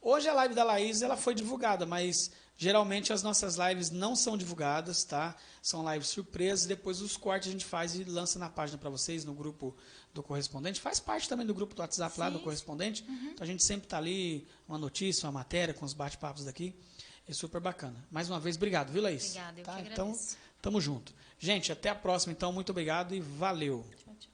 Hoje a live da Laís ela foi divulgada, mas geralmente as nossas lives não são divulgadas, tá? São lives surpresas, depois os cortes a gente faz e lança na página para vocês, no grupo do Correspondente. Faz parte também do grupo do WhatsApp lá do Correspondente. Então a gente sempre está ali, uma notícia, uma matéria com os bate-papos daqui. É super bacana. Mais uma vez, obrigado, viu, Laís? Obrigada, eu tá? que Então, agradeço. tamo junto. Gente, até a próxima, então. Muito obrigado e valeu. Tchau, tchau.